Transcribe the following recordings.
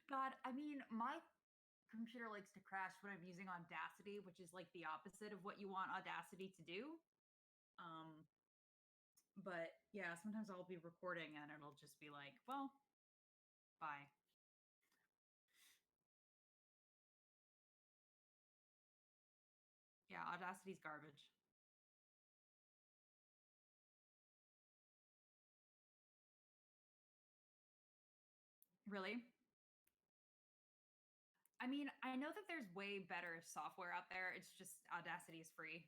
God, I mean, my computer likes to crash when I'm using Audacity, which is like the opposite of what you want Audacity to do. Um, but yeah, sometimes I'll be recording and it'll just be like, well, bye. Yeah, Audacity's garbage. Really? I mean, I know that there's way better software out there. It's just Audacity is free.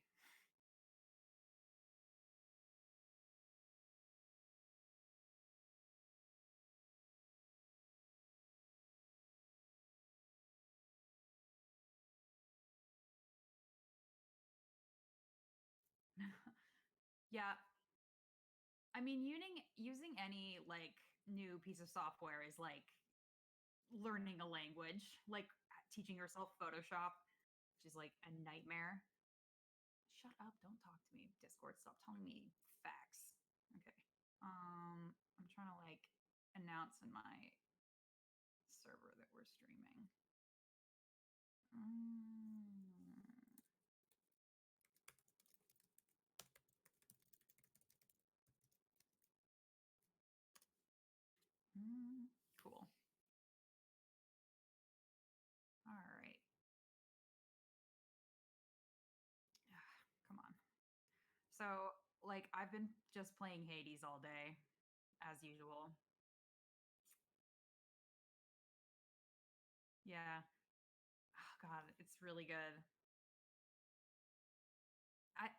Yeah, I mean, using any like new piece of software is like learning a language, like teaching yourself Photoshop, which is like a nightmare. Shut up! Don't talk to me, Discord. Stop telling me facts. Okay. I'm trying to like announce in my server that we're streaming. Mm, cool. All right. Come on. So, like, I've been just playing Hades all day, as usual. Yeah. Oh, God, it's really good.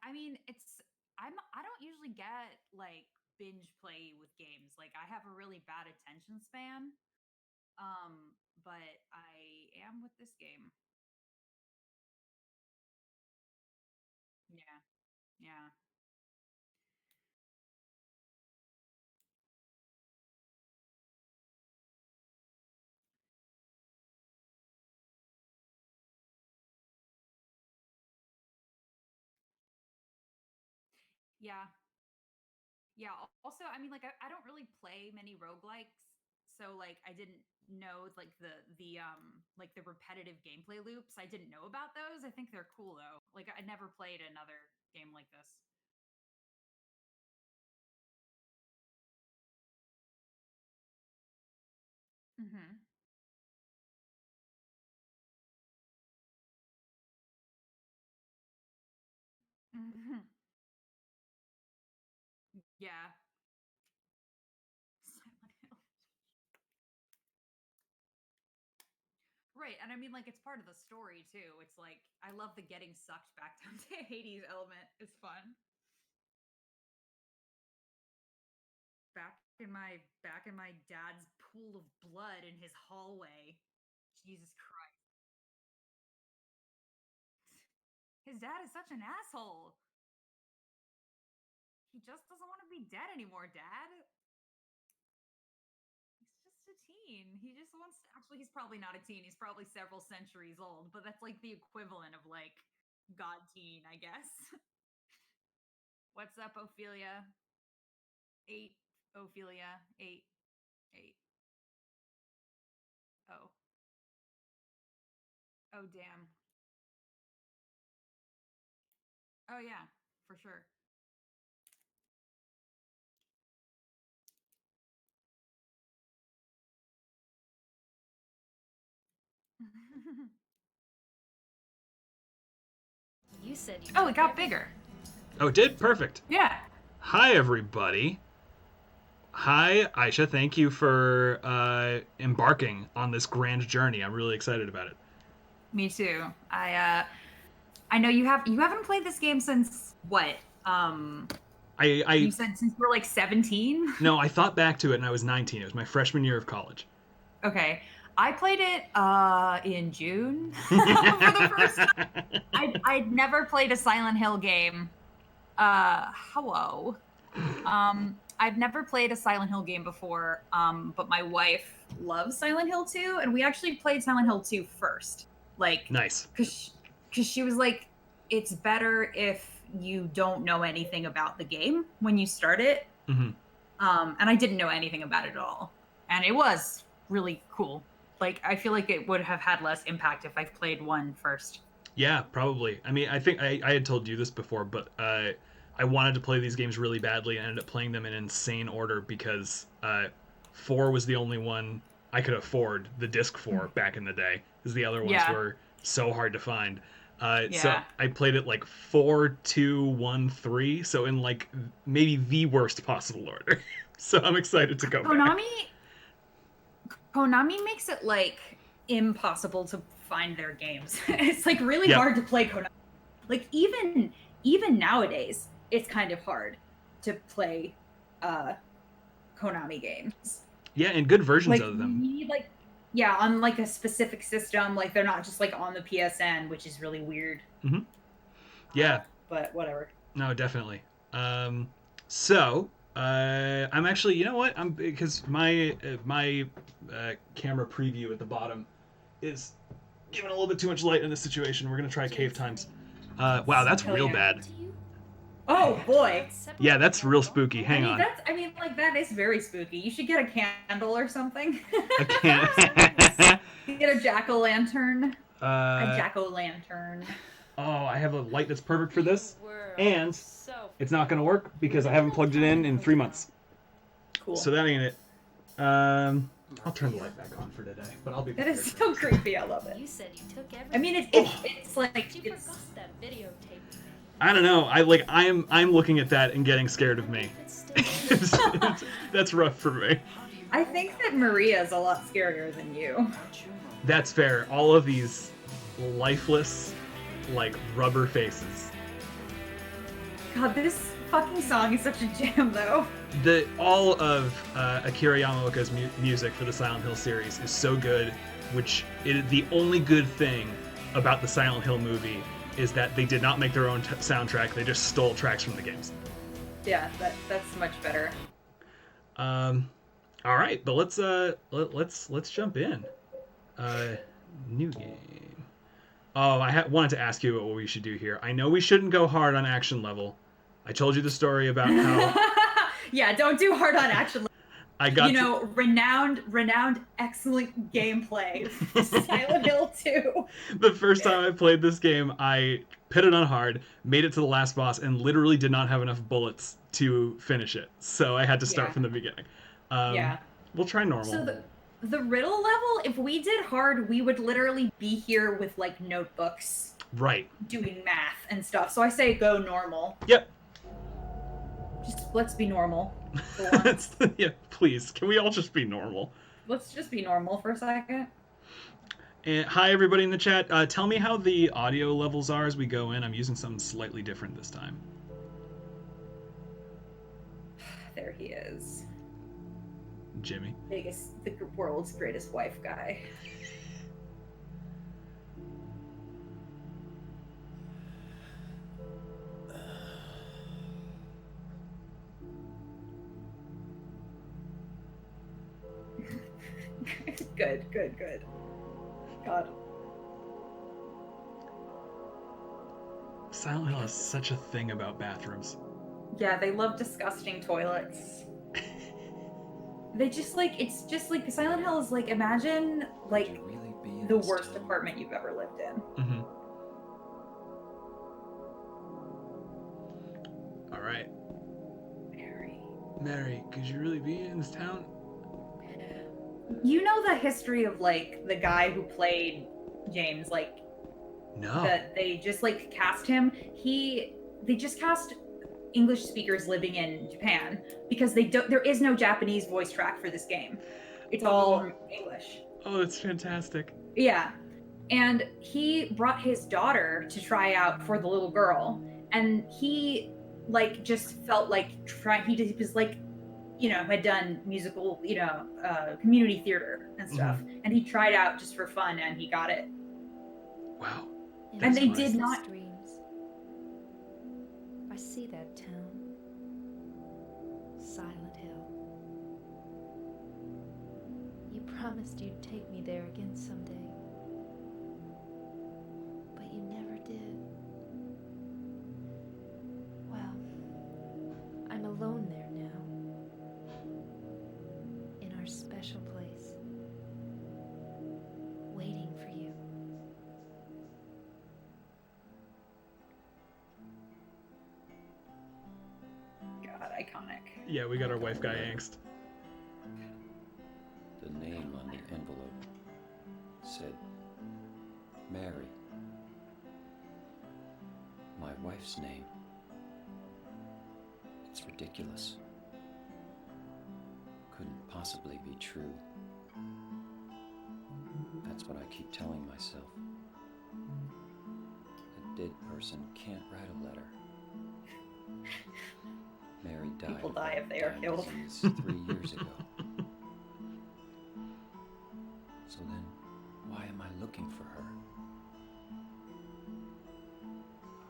I mean, I don't usually get like binge play with games. Like, I have a really bad attention span. But I am with this game. Yeah. Yeah. Yeah. Yeah. Also, I mean, like, I don't really play many roguelikes. So like I didn't know like the like the repetitive gameplay loops. I didn't know about those. I think they're cool though. Like I never played another game like this. Mm-hmm. Mm-hmm. Yeah. Silent Hill. Right. And I mean like it's part of the story too. It's like I love the getting sucked back down to Hades element. It's fun. Back in my dad's pool of blood in his hallway. Jesus Christ. His dad is such an asshole. He just doesn't want to be dead anymore, Dad. He's just a teen. He just wants to, actually he's probably not a teen. He's probably several centuries old, but that's like the equivalent of like god teen, I guess. What's up, Ophelia? 8 Ophelia. 8 8. Oh. Oh damn. Oh yeah, for sure. You said you Oh, it got got bigger. bigger. Oh, it did? Perfect. Yeah. Hi, everybody. Hi, Aisha. Thank you for embarking on this grand journey. I'm really excited about it. Me too. I know you haven't played this game since what? You I said since you were like 17? no, I thought back to it, and I was 19. It was my freshman year of college. Okay. I played it in June for the first time. I'd never played a Silent Hill game. Hello. I've never played a Silent Hill game before, but my wife loves Silent Hill 2, and we actually played Silent Hill 2 first. Like, Nice. because she was like, it's better if you don't know anything about the game when you start it. Mm-hmm. And I didn't know anything about it at all. And it was really cool. Like I feel like it would have had less impact if I've played one first. Yeah, probably. I mean, I think I had told you this before, but I wanted to play these games really badly and ended up playing them in insane order because 4 was the only one I could afford the disc for back in the day, because the other ones Yeah. were so hard to find. So Yeah. I played it like 4, 2, 1, 3, so in like maybe the worst possible order. So I'm excited to go back. Konami makes it like impossible to find their games. It's like really Yep. hard to play Konami. Like even nowadays, it's kind of hard to play uh Konami games. Yeah, and good versions Like of you them. need like yeah, on like a specific system, like they're not just like on the PSN, which is really weird. Hmm. Yeah, But whatever. no, definitely. Um, so I'm actually, you know what? I'm because my camera preview at the bottom is giving a little bit too much light in this situation. We're gonna try cave times. Wow, that's Hell real yeah. bad. Oh boy. Yeah, that's real spooky. Hang on. I mean like that is very spooky. You should get a candle or something. I can't. Get a jack-o'-lantern. A uh, jack-o'-lantern. oh, I have a light that's perfect for this, and it's not gonna work because I haven't plugged it in 3 months. Cool. So that ain't it. I'll turn the light back on for today, but I'll be That prepared. is so creepy. I love it. You said you took everything. I mean, it's like You it's forgot that videotape. I don't know. I'm looking at that and getting scared of me. That's rough for me. I think that Maria's a lot scarier than you. That's fair. All of these lifeless, like rubber faces. God, this fucking song is such a jam, though. All of Akira Yamaoka's music for the Silent Hill series is so good, the only good thing about the Silent Hill movie is that they did not make their own soundtrack. They just stole tracks from the games. Yeah, that's much better. All right, but let's jump in. New game. Oh, I wanted to ask you what we should do here. I know we shouldn't go hard on action level. I told you the story about how yeah, don't do hard on action. I got renowned excellent gameplay. Silent Hill 2. The first time I played this game, I put it on hard, made it to the last boss, and literally did not have enough bullets to finish it. So I had to start from the beginning. Yeah. We'll try normal. So the riddle level, if we did hard, we would literally be here with like notebooks. Right. Doing math and stuff. So I say go normal. Yep. Just let's be normal. Yeah, please. Can we all just be normal? Let's just be normal for a second. And hi, everybody in the chat. Tell me how the audio levels are as we go in. I'm using something slightly different this time. There he is. Jimmy. The world's greatest wife guy. Good. God. Silent Hill has such a thing about bathrooms. Yeah, they love disgusting toilets. It's just like Silent Hill is like, imagine like the worst apartment you've ever lived in. Mm-hmm. All right. Mary, could you really be in this town? You know the history of like the guy who played James, like no, that they just like cast him. They just cast English speakers living in Japan because there is no Japanese voice track for this game. It's all English. Oh, that's fantastic. Yeah. And he brought his daughter to try out for the little girl, and he like just felt like he was like, you know, had done musical, you know, community theater and stuff. Mm-hmm. And he tried out just for fun and he got it. Wow. And they did not. Dreams. I see that town. Silent Hill. You promised you'd take me there again someday. But you never did. Well, I'm alone there now. In our special place. iconic. Yeah, we got our wife guy angst. The name on the envelope said Mary. My wife's name. It's ridiculous. Couldn't possibly be true. That's what I keep telling myself. A dead person can't write a letter. Mary died. People die if they are of killed. disease 3 years ago. So then, why am I looking for her?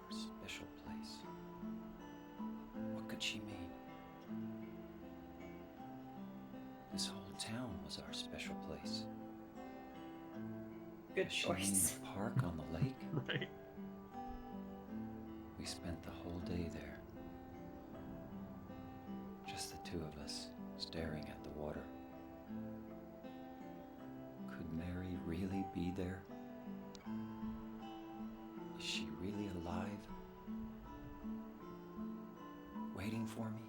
Our special place. What could she mean? This whole town was our special place. Good Does she mean choice. the park on the lake? Right. We spent the whole day there. Just the two of us, staring at the water. Could Mary really be there? Is she really alive? Waiting for me?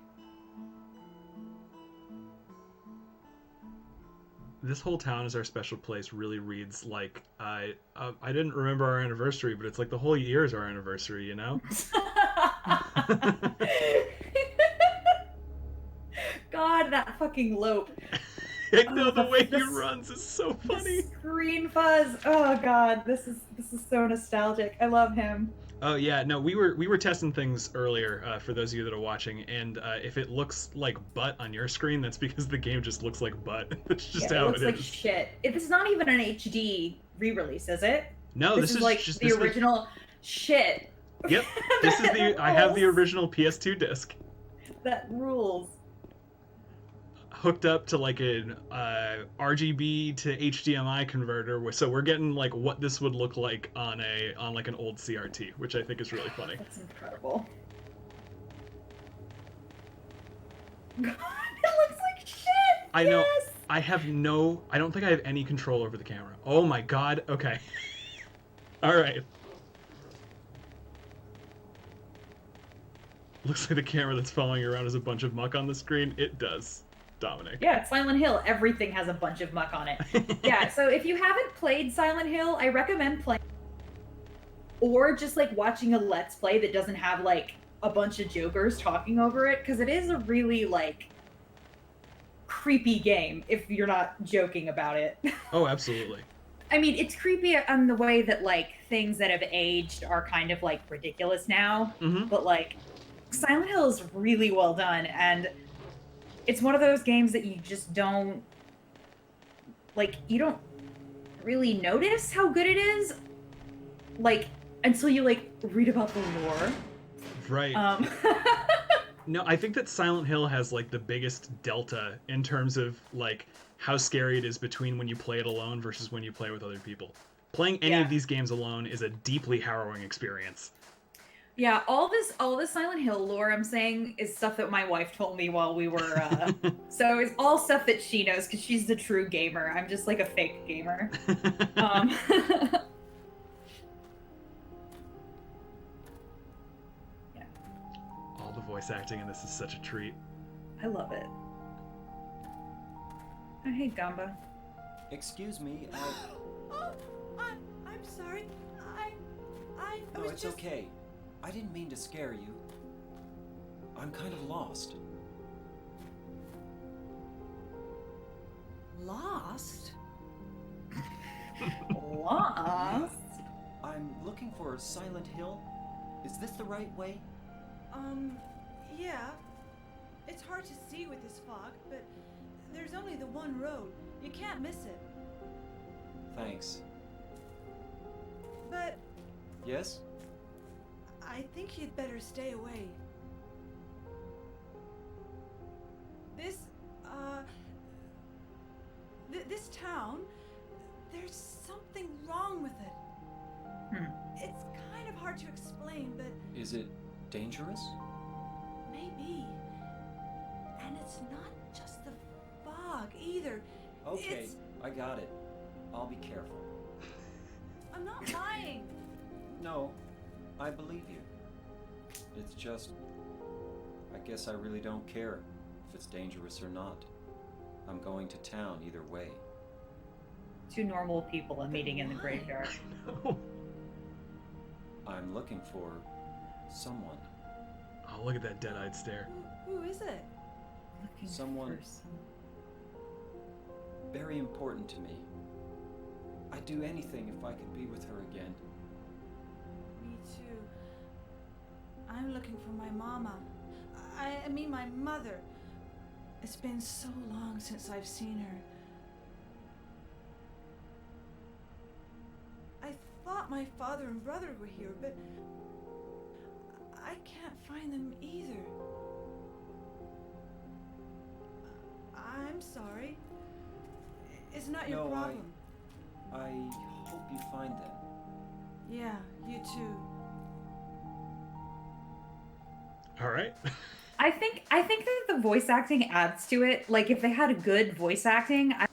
This whole town is our special place really reads like I didn't remember our anniversary, but it's like the whole year is our anniversary, you know? God, that fucking lope. I know the way he This- runs is so The funny. screen fuzz. Oh god, this is so nostalgic. I love him. Oh yeah, no, we were testing things earlier for those of you that are watching, and if it looks like butt on your screen, that's because the game just looks like butt. That's just Yeah, how it looks it like is. shit. This is not even an HD re-release, is it? No, this is like just the this was- original the Yep, this is the. I have the rules. original PS2 disc That rules. hooked up to like an RGB to HDMI converter, so we're getting like what this would look like on like an old CRT, which I think is really funny. That's incredible. God, it looks like shit. I know. Yes! I don't think I have any control over the camera. Oh my god. Okay. All right. Looks like the camera that's following you around is a bunch of muck on the screen. It does, Dominic. Yeah, it's Silent Hill. Everything has a bunch of muck on it. Yeah, so if you haven't played Silent Hill, I recommend playing or just like watching a Let's Play that doesn't have like a bunch of jokers talking over it, because it is a really like creepy game if you're not joking about it. Oh, absolutely. I mean, it's creepy on the way that like things that have aged are kind of like ridiculous now, Mm-hmm. but like Silent Hill is really well done, and it's one of those games that you just don't like, you don't really notice how good it is, like until you like read about the lore. Right. No, I think that Silent Hill has like the biggest delta in terms of like how scary it is between when you play it alone versus when you play with other people. Playing any Yeah. of these games alone is a deeply harrowing experience. Yeah, all this Silent Hill lore I'm saying is stuff that my wife told me while we were so it's all stuff that she knows because she's the true gamer. I'm just like a fake gamer. Um All the voice acting in this is such a treat. I love it. Oh, hey Gamba. Excuse me, Oh, I'm sorry. I No, was it's just... okay. I didn't mean to scare you. I'm kind of lost. Lost? Lost? I'm looking for Silent Hill. Is this the right way? Yeah. It's hard to see with this fog, but there's only the one road. You can't miss it. Thanks. But Yes? I think you'd better stay away. This, this town, there's something wrong with it. Hmm. It's kind of hard to explain, but Is it dangerous? maybe. And it's not just the fog either. Okay, It's... I got it. I'll be careful. I'm not lying. No, I believe you. It's just... I guess I really don't care if it's dangerous or not. I'm going to town either way. Two normal people meeting in the graveyard. Oh, I'm looking for someone. oh, look at that dead-eyed stare. Who is it? Looking Someone- for some- Very important to me. I'd do anything if I could be with her again. Me too. I'm looking for my mama. I mean my mother. It's been so long since I've seen her. I thought my father and brother were here, but I can't find them either. I'm sorry. It's not your No, problem. I hope you find them. Yeah, you too. All right. I think that the voice acting adds to it. Like if they had a good voice acting, I'd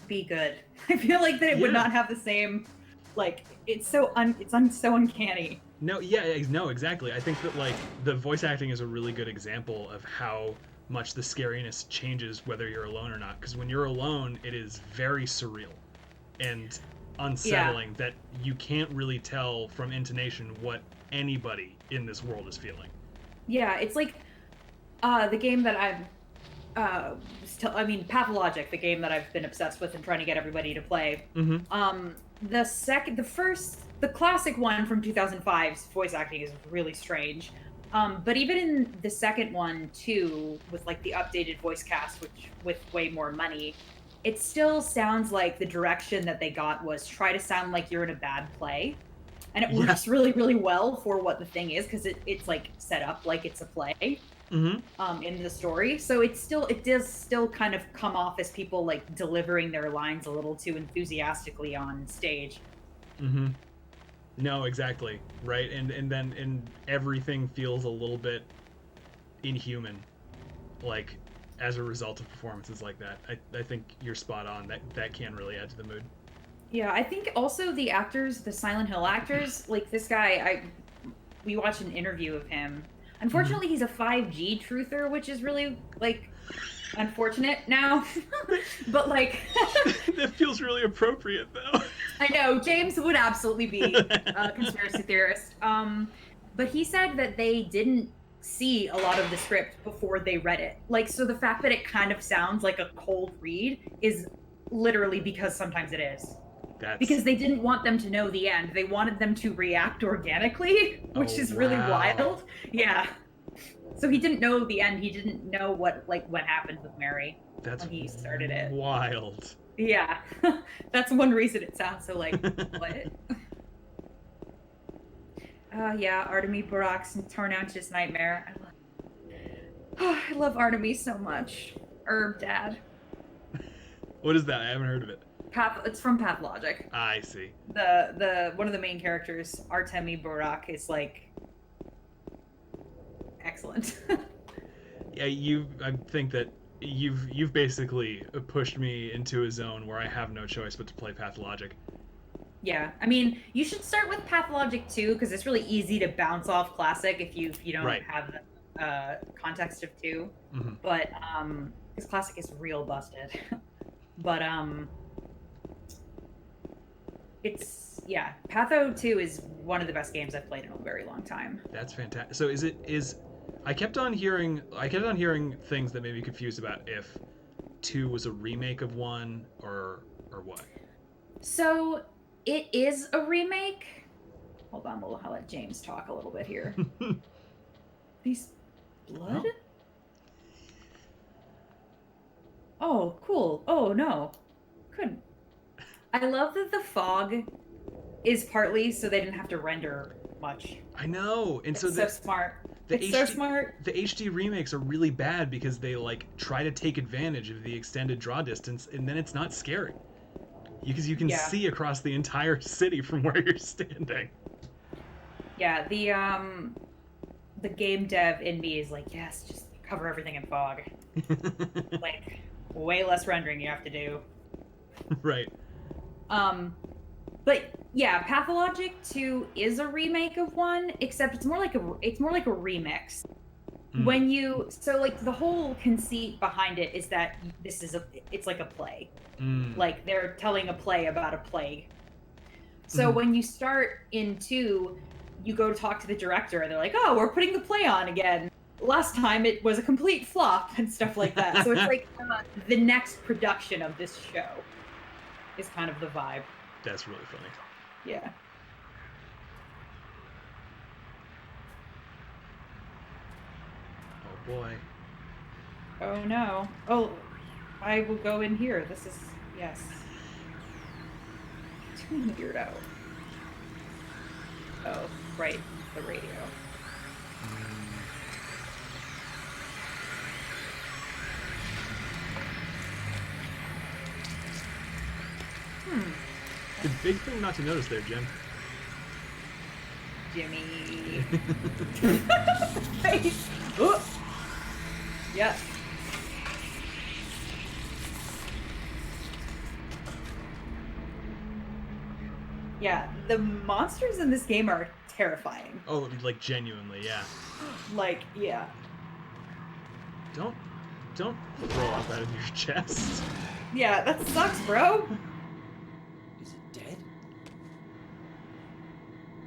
be good. I feel like that it would Yeah. not have the same. Like it's so so uncanny. No, yeah, no, exactly. I think that like the voice acting is a really good example of how much the scariness changes whether you're alone or not. Because when you're alone, it is very surreal and unsettling that you can't really tell from intonation what anybody in this world is feeling. Yeah, it's like the game that Pathologic, the game that I've been obsessed with and trying to get everybody to play. Mm-hmm. The classic one from 2005's voice acting is really strange. But even in the second one too, with like the updated voice cast, which with way more money, it still sounds like the direction that they got was try to sound like you're in a bad play. And it works really, really well for what the thing is, because it's like set up like it's a play in the story. So it does still kind of come off as people like delivering their lines a little too enthusiastically on stage. Mm-hmm. No, exactly. Right. And everything feels a little bit inhuman, like as a result of performances like that. I think you're spot on. That can really add to the mood. Yeah, I think also the actors, the Silent Hill actors, like this guy, we watched an interview of him. Unfortunately, he's a 5G truther, which is really like unfortunate now. But like That feels really appropriate though. I know James would absolutely be a conspiracy theorist. But he said that they didn't see a lot of the script before they read it. Like, so the fact that it kind of sounds like a cold read is literally because sometimes it is. Because they didn't want them to know the end. They wanted them to react organically, which is really wild. Yeah. So he didn't know the end. He didn't know what happened with Mary when he started it. Wild. Yeah. That's one reason it sounds so like, what? Yeah, Artemis Barak's Tornanch's Nightmare. I love Artemis so much. Dad. What is that? I haven't heard of it. It's from Pathologic. I see. The one of the main characters, Artemis Barak, is like excellent. Yeah, I think that you've basically pushed me into a zone where I have no choice but to play Pathologic. Yeah, I mean, you should start with Pathologic 2 because it's really easy to bounce off Classic if you don't have the context of 2. Mm-hmm. But because Classic is real busted. But it's Patho 2 is one of the best games I've played in a very long time. That's fantastic. So I kept on hearing things that made me confused about if 2 was a remake of 1 or what. So it is a remake. Hold on, I'll let James talk a little bit here. These blood? Oh, cool. Oh no. Couldn't. I love that the fog is partly so they didn't have to render much. I know. And it's so smart. So smart. The HD remakes are really bad because they like try to take advantage of the extended draw distance, and then it's not scary. Because you can see across the entire city from where you're standing. Yeah, the game dev in me is like, yes, just cover everything in fog. Like, way less rendering you have to do. Right. But yeah, Pathologic 2 is a remake of 1, except it's more like a remix. When you like the whole conceit behind it is that it's like a play. Like they're telling a play about a play. So when you start in 2, you go to talk to the director and they're like, "Oh, we're putting the play on again. Last time it was a complete flop," and stuff like that. So it's like the next production of this show is kind of the vibe. That's really funny. Yeah. Oh boy. Oh no. Oh, I will go in here. This is, yes. Too weirdo. Oh, right. The radio. The big thing not to notice there, Jim. Jimmy. Oh. Yes. Yeah, the monsters in this game are terrifying. Oh, like genuinely, yeah. Like, yeah. Don't throw up out of your chest. Yeah, that sucks, bro. Is it dead?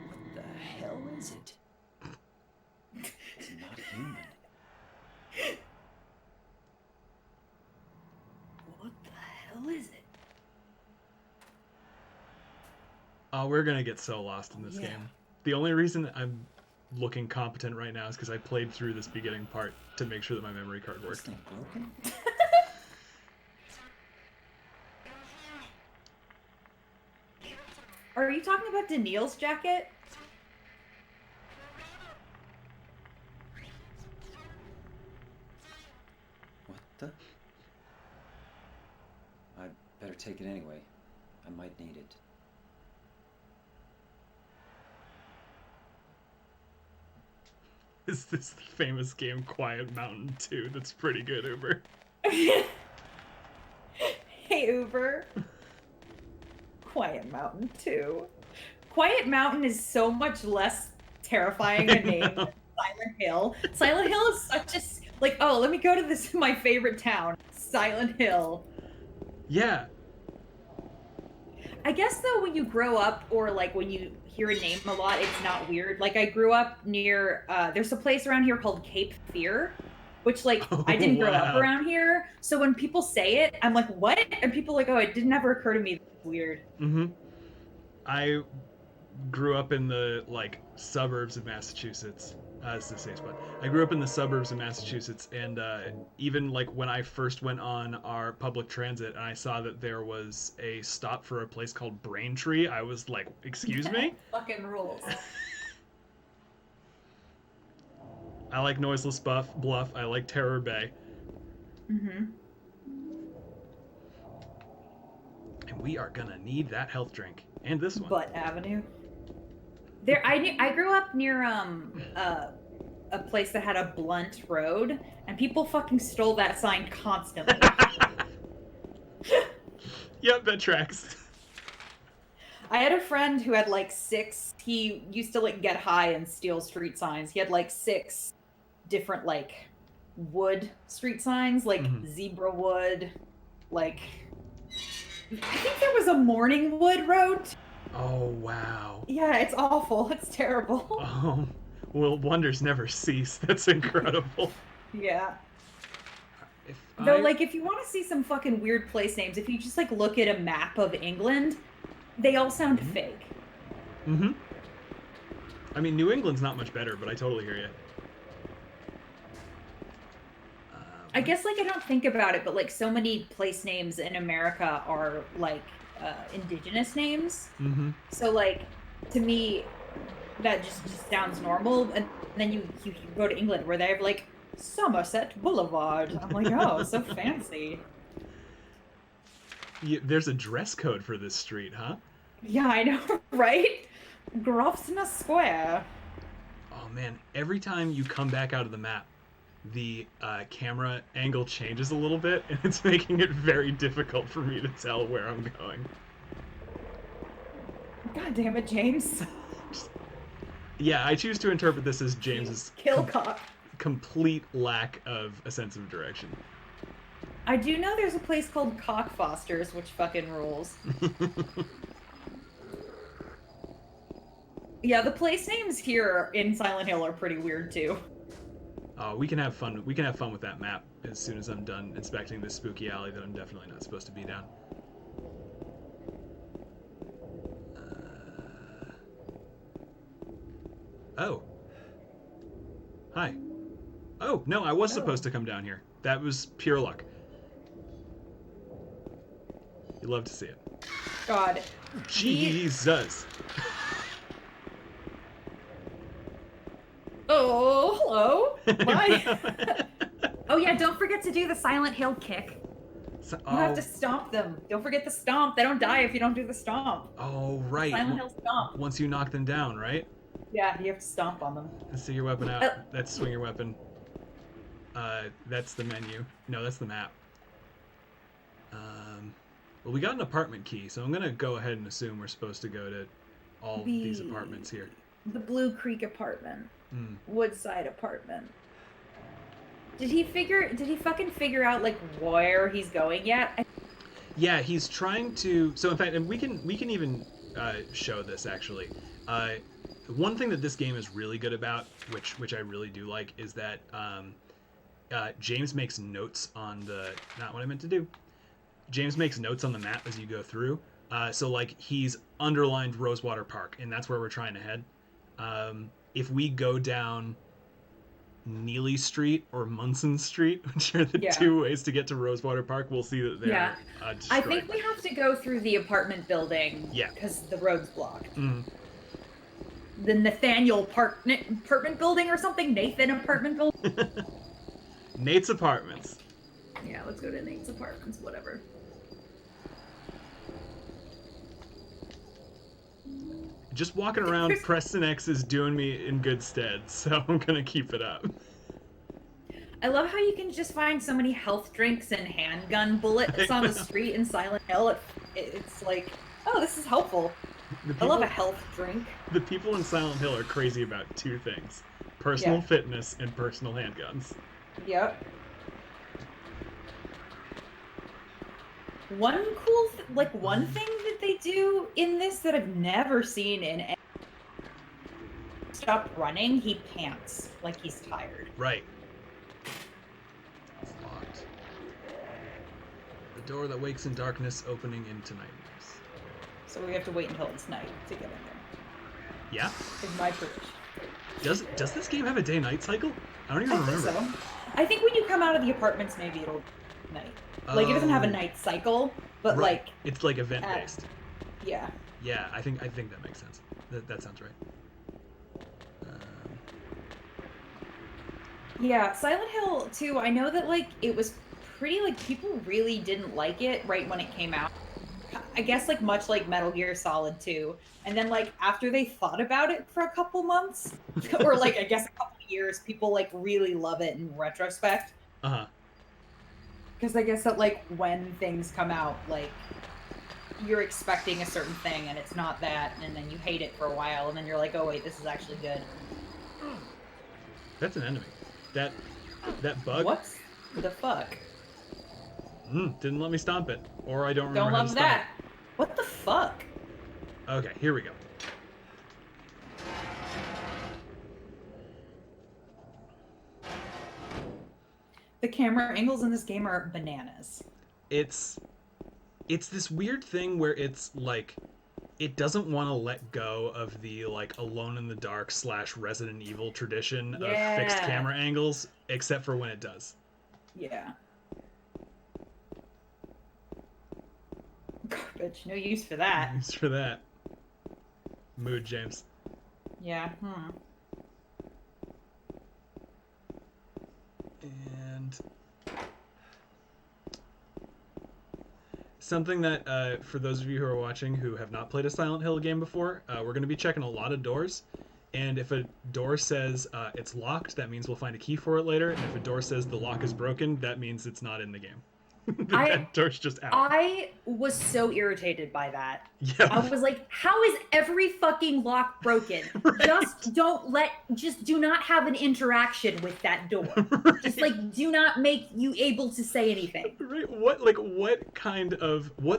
What the hell is it? It's not human. What the hell is it? Oh, we're gonna get so lost in this game. The only reason I'm looking competent right now is because I played through this beginning part to make sure that my memory card This worked. thing broken? Are you talking about Daniil's jacket? What the? I'd better take it anyway. I might need it. Is this the famous game Quiet Mountain 2? That's pretty good, Uber. Hey, Uber. Quiet Mountain 2. Quiet Mountain is so much less terrifying a name than Silent Hill. Silent Hill is such a like, oh, let me go to this my favorite town, Silent Hill. Yeah. I guess though, when you grow up or like when you hear a name a lot, it's not weird. Like I grew up near there's a place around here called Cape Fear, which like I didn't grow up around here. So when people say it, I'm like, what? And people are like, oh, it didn't ever occur to me. That's weird. I grew up in the like suburbs of Massachusetts. It's the same spot. I grew up in the suburbs of Massachusetts, and even like when I first went on our public transit and I saw that there was a stop for a place called Braintree, I was like, excuse me? Fucking rules. I like Noiseless Bluff. I like Terror Bay. Mm-hmm. And we are gonna need that health drink. And this one. Butt Avenue. There, I grew up near a place that had a blunt road, and people fucking stole that sign constantly. Yep, that tracks. I had a friend who had like 6. He used to like get high and steal street signs. He had like 6 different like wood street signs, like zebra wood, like I think there was a morning wood road. Oh wow. Yeah, it's awful. It's terrible. Oh, well, wonders never cease. That's incredible. Yeah. If Though, like, if you want to see some fucking weird place names, if you just like look at a map of England, they all sound fake. I mean, New England's not much better, but I totally hear you. I guess, like, I don't think about it, but like, so many place names in America are like indigenous names. So, like, to me, that just sounds normal. And then you go to England where they have like Somerset Boulevard. I'm like, oh, so fancy. There's a dress code for this street, huh? Yeah, I know, right? Grosvenor Square. Oh man, every time you come back out of the map, the camera angle changes a little bit, and it's making it very difficult for me to tell where I'm going. God damn it, James. Yeah, I choose to interpret this as James's Kill cock. complete lack of a sense of direction. I do know there's a place called Cockfosters, which fucking rules. Yeah, the place names here in Silent Hill are pretty weird too. Oh, we can have fun. We can have fun with that map as soon as I'm done inspecting this spooky alley that I'm definitely not supposed to be down. Oh. Hi. Oh, no, I was supposed to come down here. That was pure luck. You love to see it. God. Jesus. Oh, hello. Bye. Oh yeah, don't forget to do the Silent Hill kick. So, You have to stomp them. Don't forget the stomp. They don't die if you don't do the stomp. Oh, right. Silent Hill stomp. Once you knock them down, right? Yeah, you have to stomp on them. Let's see your weapon out. That's swing your weapon. That's the menu. No, that's the map. Well, we got an apartment key, so I'm gonna go ahead and assume we're supposed to go to all these apartments here. The Blue Creek apartment. Mm. Woodside apartment. Did he fucking figure out like where he's going yet? Yeah, he's trying to. So in fact, and we can even show this actually. One thing that this game is really good about, which I really do like, is that James makes notes on the. Not what I meant to do. James makes notes on the map as you go through. So like he's underlined Rosewater Park, and that's where we're trying to head. If we go down Neely Street or Munson Street, which are the two ways to get to Rosewater Park, we'll see that they're destroyed. I think we have to go through the apartment building. Yeah. Because the road's blocked. Mm. The Nathaniel apartment building or something? Nathan apartment building? Nate's apartments. Yeah, let's go to Nate's apartments, whatever. Just walking around, Preston X is doing me in good stead, so I'm gonna keep it up. I love how you can just find so many health drinks and handgun bullets on the street in Silent Hill. It's like, oh, this is helpful. I love a health drink. The people in Silent Hill are crazy about two things: personal fitness and personal handguns. Yep. One cool, one thing that they do in this that I've never seen in any... Stop running, he pants like he's tired. Right. It's locked. The door that wakes in darkness opening into nightmares. So we have to wait until it's night to get in there. Yeah? Is my prediction. Does this game have a day-night cycle? I don't even remember. I think so. I think when you come out of the apartments, maybe it'll night. Like, it doesn't have a night cycle, but right. It's like event-based. Yeah. Yeah, I think that makes sense. That sounds right. Yeah, Silent Hill 2, I know that, it was pretty, people really didn't like it right when it came out. I guess, much like Metal Gear Solid 2. And then, after they thought about it for a couple months, or, I guess a couple years, people, really love it in retrospect. Uh-huh. Because I guess that, when things come out, you're expecting a certain thing, and it's not that, and then you hate it for a while, and then you're like, oh, wait, this is actually good. That's an enemy. That bug? What the fuck? Didn't let me stomp it. Or I don't remember how to love stomp that. What the fuck? Okay, here we go. The camera angles in this game are bananas. It's this weird thing where it's it doesn't want to let go of the Alone in the Dark / Resident Evil tradition of fixed camera angles, except for when it does. Yeah. Garbage. No use for that. No use for that. Mood, James. Yeah. And something that, for those of you who are watching who have not played a Silent Hill game before, we're going to be checking a lot of doors. And if a door says it's locked, that means we'll find a key for it later. And if a door says the lock is broken, that means it's not in the game. That door's just out. I was so irritated by that. Yeah. I was like, how is every fucking lock broken? Right. Just do not have an interaction with that door. Right. Just like, do not make you able to say anything. Right. What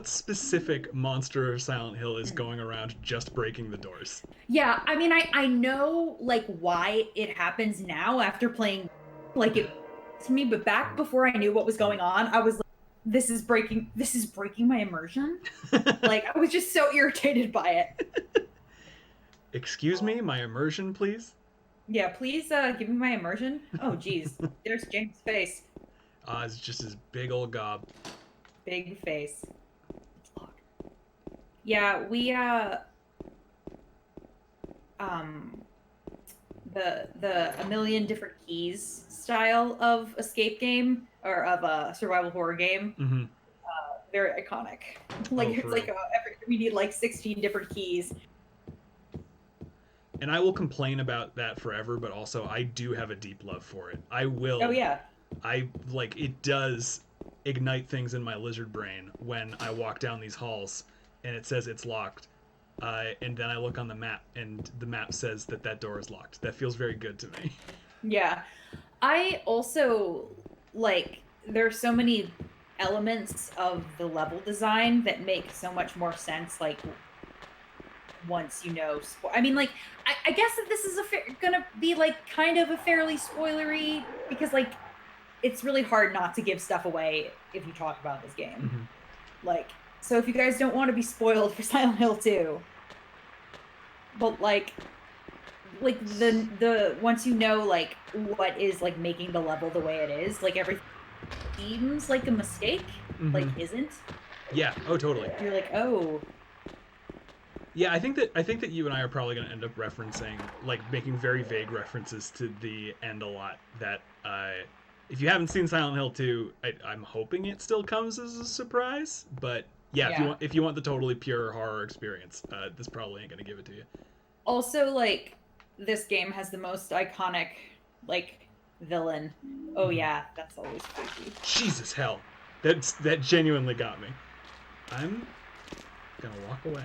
specific monster of Silent Hill is going around just breaking the doors? Yeah, I mean, I know like why it happens now after playing like it to me, but back before I knew what was going on, I was like, this is breaking my immersion. Like, I was just so irritated by it. Excuse me, my immersion, please? Yeah, please give me my immersion. Oh, geez. There's James' face. It's just his big old gob. Big face. Yeah, we the a million different keys style of escape game or of a survival horror game. Mm-hmm. Very iconic. Like, it's like we need like 16 different keys. And I will complain about that forever, but also I do have a deep love for it. I will. Oh yeah. It does ignite things in my lizard brain when I walk down these halls and it says it's locked. And then I look on the map and the map says that door is locked. That feels very good to me. Yeah. I also like there's so many elements of the level design that make so much more sense like once you know I mean, like, I guess that this is gonna be like kind of a fairly spoilery because like it's really hard not to give stuff away if you talk about this game. Mm-hmm. Like, so if you guys don't want to be spoiled for Silent Hill 2, but like the once you know like what is like making the level the way it is, like everything seems like a mistake, like isn't. Yeah. Oh, totally. You're like, oh. Yeah, I think that you and I are probably going to end up referencing, like, making very vague references to the end a lot. That if you haven't seen Silent Hill 2, I'm hoping it still comes as a surprise. But yeah, if you want the totally pure horror experience, this probably ain't going to give it to you. Also, like, this game has the most iconic, like, villain. Oh yeah, that's always creepy. Jesus hell, that genuinely got me. I'm gonna walk away.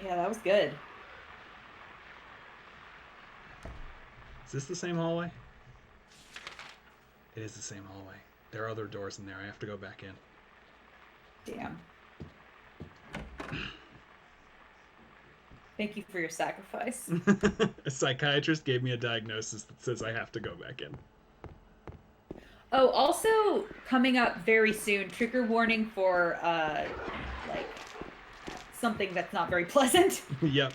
Yeah, that was good. Is this the same hallway? It is the same hallway. There are other doors in there. I have to go back in. Damn. Thank you for your sacrifice. A psychiatrist gave me a diagnosis that says I have to go back in. Oh, also coming up very soon, trigger warning for like something that's not very pleasant. Yep.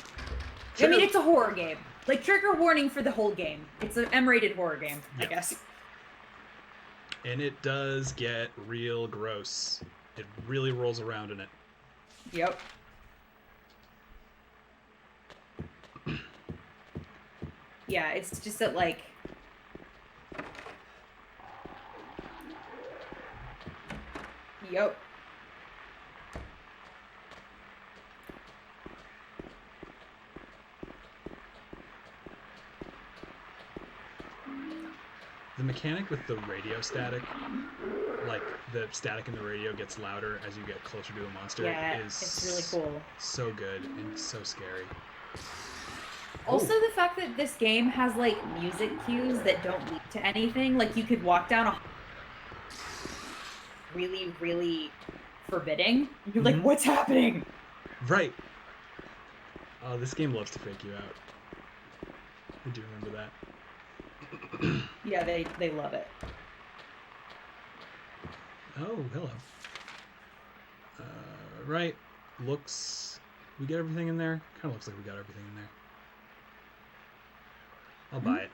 I mean, it's a horror game. Like, trigger warning for the whole game. It's an M-rated horror game, I guess. And it does get real gross. It really rolls around in it. Yep. Yeah, it's just that, like... Yep. The mechanic with the radio static, like the static in the radio gets louder as you get closer to a monster, is it's really cool. So good and so scary. Also, the fact that this game has like music cues that don't lead to anything, like you could walk down a really, really forbidding. You're like, what's happening? Right. Oh, this game loves to fake you out. I do remember that. Yeah, they love it. Oh, hello. Right. Looks... We get everything in there? Kind of looks like we got everything in there. I'll buy it.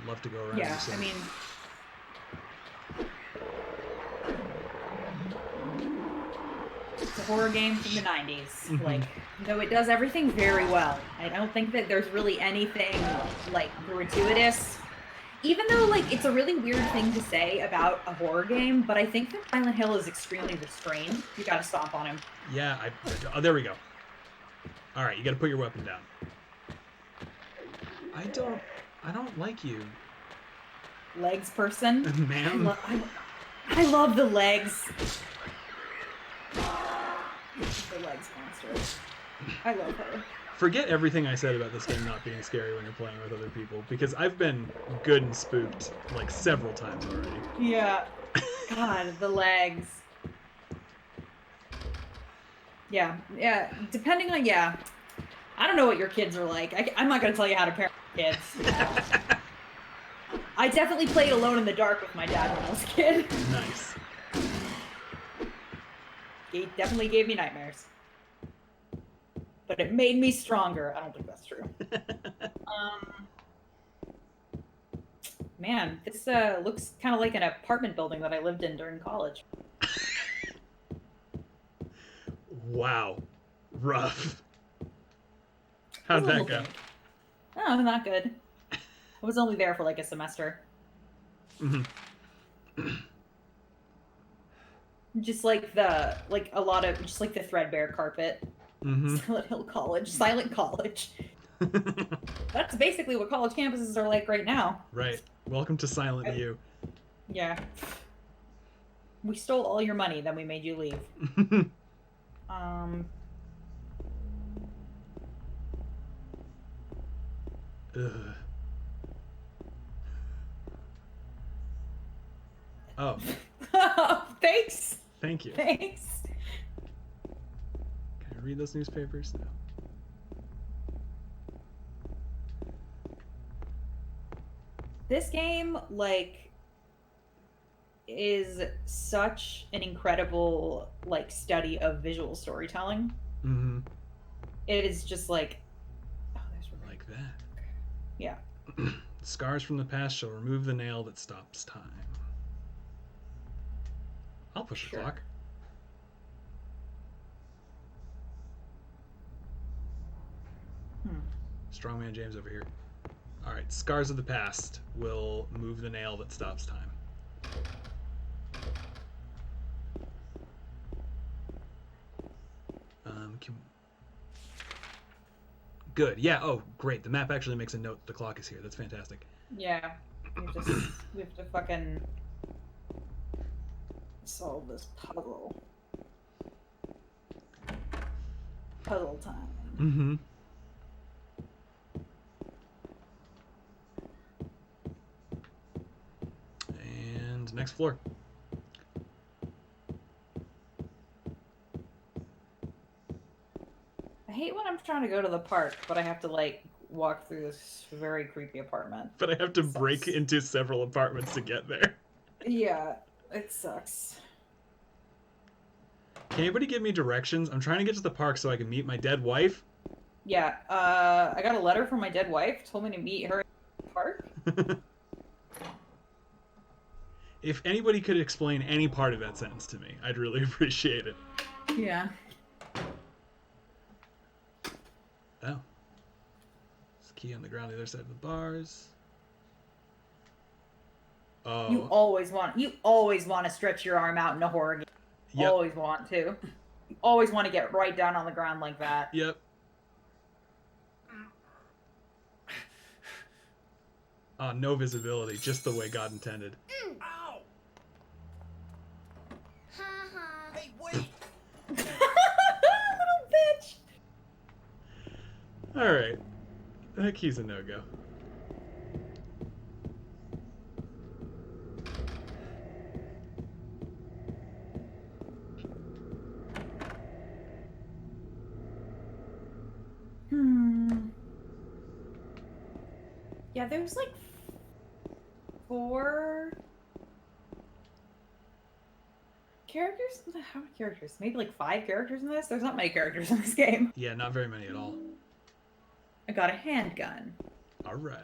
Love to go around. Yeah, I mean... It's a horror game from the 90s. Like, though it does everything very well. I don't think that there's really anything, like, gratuitous. Even though, like, it's a really weird thing to say about a horror game, but I think that Silent Hill is extremely restrained. You gotta stomp on him. Yeah, oh, there we go. Alright, you gotta put your weapon down. I don't like you. legs person. Ma'am. I love the legs. The legs monster. I love her. Forget everything I said about this game not being scary when you're playing with other people, because I've been good and spooked like several times already. Yeah. God, the legs. Yeah, depending on, I don't know what your kids are like. I'm not going to tell you how to parent kids. I definitely played alone in the dark with my dad when I was a kid. Nice. He definitely gave me nightmares. But it made me stronger. I don't think that's true. Man, this looks kind of like an apartment building that I lived in during college. Wow. Rough. How'd that go? Oh, not good. I was only there for like a semester. Mm-hmm. Just like the threadbare carpet. Mm-hmm. Silent college. That's basically what college campuses are like right now. Right. Welcome to Silent U. Yeah. We stole all your money, then we made you leave. Ugh. Oh. Thanks. Thank you. Thanks. Can I read those newspapers? No. This game, like, is such an incredible, like, study of visual storytelling. Mm-hmm. It is just like, Like that. Yeah. Scars from the past shall remove the nail that stops time. I'll push the clock. Strongman James over here. All right, Scars of the Past will move the nail that stops time. Good. Yeah. Oh, great. The map actually makes a note that the clock is here. That's fantastic. Yeah. We have to fucking solve this puzzle. Puzzle time. Mm-hmm. And next floor. I hate when I'm trying to go to the park, but I have to, like, walk through this very creepy apartment. But I have to break into several apartments to get there. Yeah, it sucks. Can anybody give me directions? I'm trying to get to the park so I can meet my dead wife. Yeah, I got a letter from my dead wife. Told me to meet her in the park. If anybody could explain any part of that sentence to me, I'd really appreciate it. Yeah. Oh. There's a key on the ground the other side of the bars. Oh. You always want to stretch your arm out in a horror game. Yep. Always want to. You always want to get right down on the ground like that. Yep. No visibility, just the way God intended. Ow! Hey, wait! Little bitch. Alright. That key's a no-go. Yeah, there's like 4 characters? How many characters? Maybe like 5 characters in this? There's not many characters in this game. Yeah, not very many at all. I got a handgun. Alright.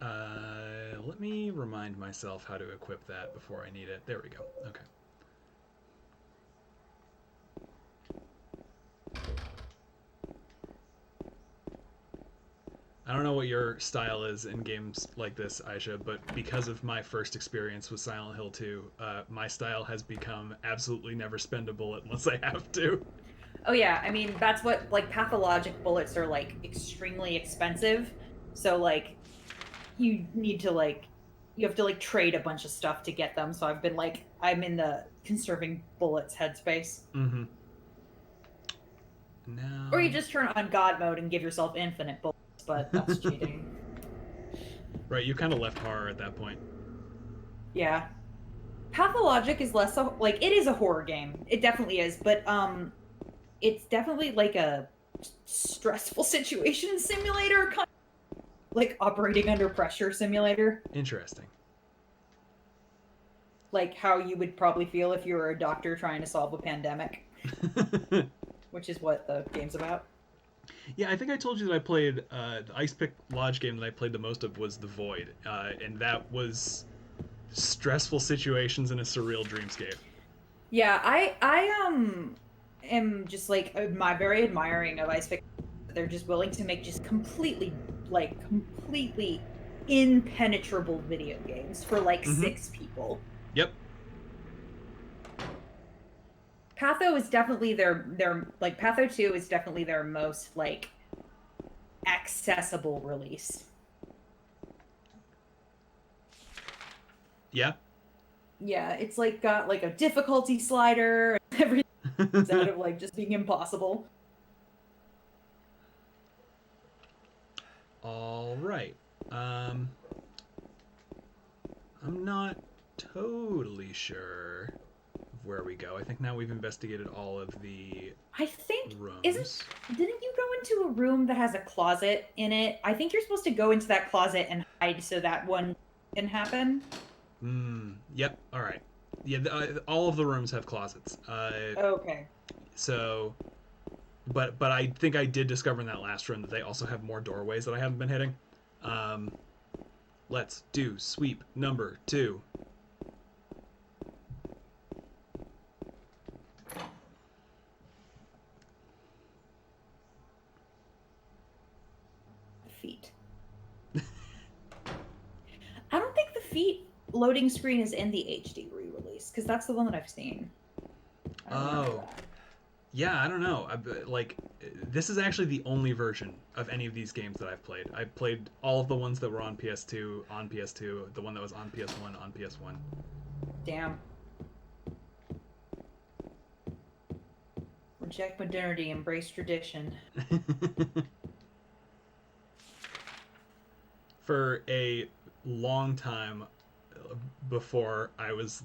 Let me remind myself how to equip that before I need it. There we go. Okay. I don't know what your style is in games like this, Aysha, but because of my first experience with Silent Hill 2, my style has become absolutely never spend a bullet unless I have to. Oh yeah, I mean, that's what, like, pathologic bullets are, like, extremely expensive. So, like, you need to like you have to like trade a bunch of stuff to get them. So I've been like I'm in the conserving bullets headspace. Mm-hmm. No. Or you just turn on God mode and give yourself infinite bullets, but that's cheating. Right, you kind of left horror at that point. Yeah. Pathologic is less like it is a horror game. It definitely is, but it's definitely like a stressful situation simulator, kind of like operating under pressure simulator. Interesting. Like how you would probably feel if you were a doctor trying to solve a pandemic, which is what the game's about. Yeah, I think I told you that I played the Ice Pick Lodge game that I played the most of was The Void, and that was stressful situations in a surreal dreamscape. Yeah, I am just like very admiring of Ice Pick. They're just willing to make just completely impenetrable video games for like 6 people. Yep. Patho is definitely their like Patho 2 is definitely their most like accessible release. Yeah. Yeah, it's like got like a difficulty slider and everything instead of like just being impossible. All right. I'm not totally sure of where we go. I think now we've investigated all of the I think rooms. didn't you go into a room that has a closet in it? I think you're supposed to go into that closet and hide so that one can happen. Yep. All right. Yeah, all of the rooms have closets. Okay. So, but I think I did discover in that last room that they also have more doorways that I haven't been hitting. Let's do sweep number 2. Feet. I don't think the feet loading screen is in the HD re-release because that's the one that I've seen. Oh. Yeah, I don't know. Like, this is actually the only version of any of these games that I've played. I played all of the ones that were on PS2, the one that was on PS1, on PS1. Damn. Reject modernity, embrace tradition. For a long time before I was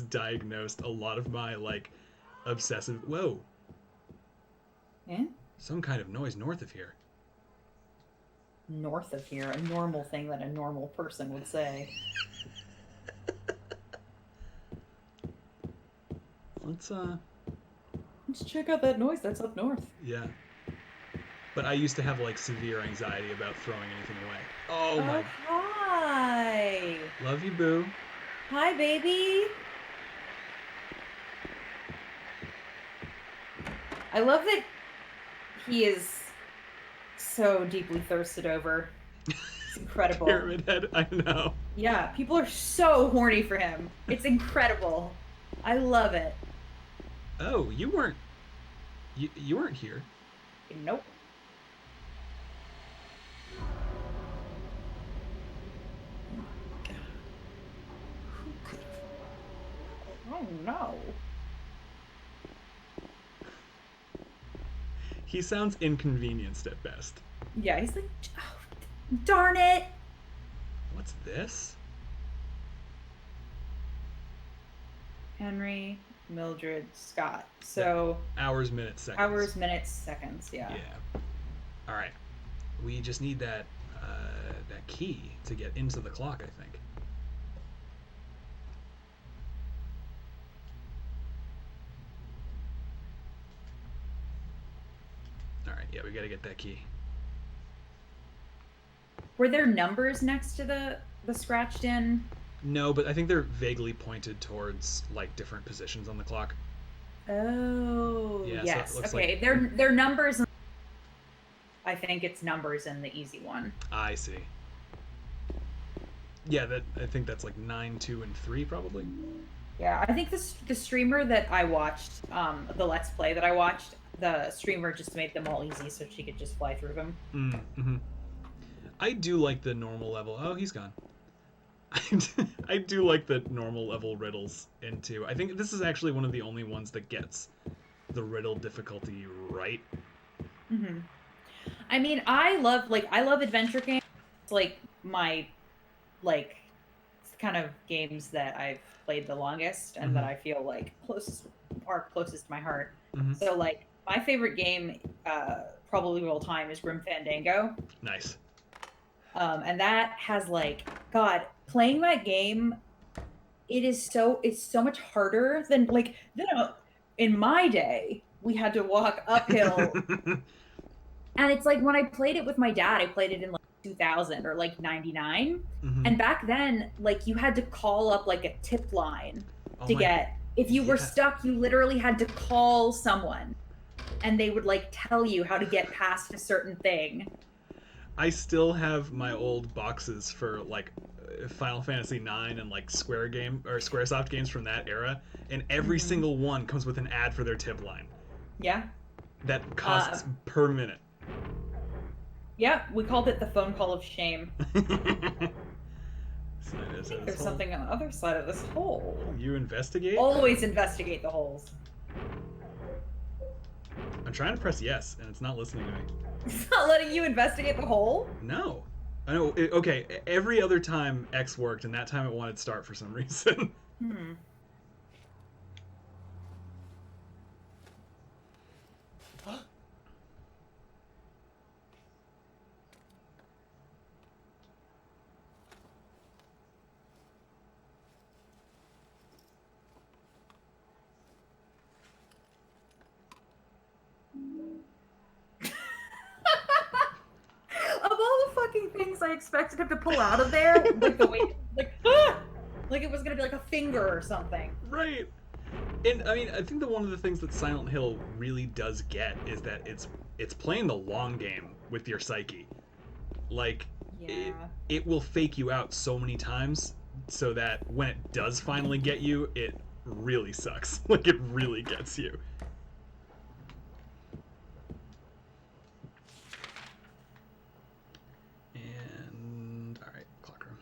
diagnosed, a lot of my like obsessive whoa. Yeah? Some kind of noise north of here. North of here, a normal thing that a normal person would say. Let's check out that noise that's up north. Yeah. But I used to have like severe anxiety about throwing anything away. Oh my. Hi. Love you, boo. Hi, baby. I love that he is so deeply thirsted over. It's incredible. Pyramid Head, I know. Yeah, people are so horny for him. It's incredible. I love it. Oh, you weren't here. Nope. Oh no. He sounds inconvenienced at best. Yeah, he's like, oh, darn it. What's this? Henry, Mildred, Scott. So hours, minutes, seconds. Hours, minutes, seconds. Yeah. Yeah. All right. We just need that key to get into the clock, I think. All right. Yeah, we got to get that key. Were there numbers next to the scratched in? No, but I think they're vaguely pointed towards like different positions on the clock. Oh, yeah, yes. So okay, like... they're numbers. I think it's numbers in the easy one. I see. Yeah, I think that's like 9, 2, and 3 probably. Yeah, I think the streamer that I watched, the Let's Play that I watched, the streamer just made them all easy so she could just fly through them. Mm-hmm. I do like the normal level. Oh, he's gone. I do like the normal level riddles in 2. I think this is actually one of the only ones that gets the riddle difficulty right. Mm-hmm. I mean, I love adventure games. It's like my kind of games that I've played the longest and that I feel like closest to my heart. Mm-hmm. So like my favorite game probably of all time is Grim Fandango. Nice. And that has like, God, playing that game, it's so much harder than in my day we had to walk uphill. And it's like when I played it with my dad, I played it in like 2000 or like 99. Mm-hmm. And back then, like you had to call up like a tip line if you were stuck, you literally had to call someone and they would like tell you how to get past a certain thing. I still have my old boxes for like Final Fantasy IX and like Squaresoft games from that era, and every single one comes with an ad for their tip line. Yeah. That costs per minute. Yeah, we called it the phone call of shame. So I think there's something on the other side of this hole. You investigate? Always investigate the holes. I'm trying to press yes, and it's not listening to me. It's not letting you investigate the hole? No. I know. Okay, every other time X worked, and that time it wanted start for some reason. Of all the fucking things I expected him to pull out of there, like the way, like it was gonna be like a finger or something. Right. And I mean, I think that one of the things that Silent Hill really does get is that it's playing the long game with your psyche. Like, it will fake you out so many times so that when it does finally get you, it really sucks. Like, it really gets you. And, alright, clock room.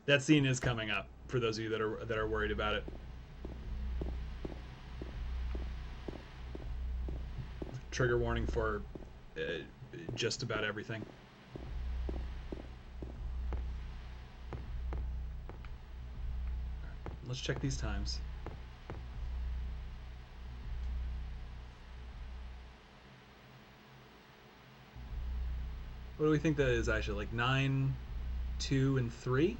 That scene is coming up for those of you that are worried about it. Trigger warning for just about everything. Let's check these times. What do we think that is, Aysha? Like 9, 2, and 3?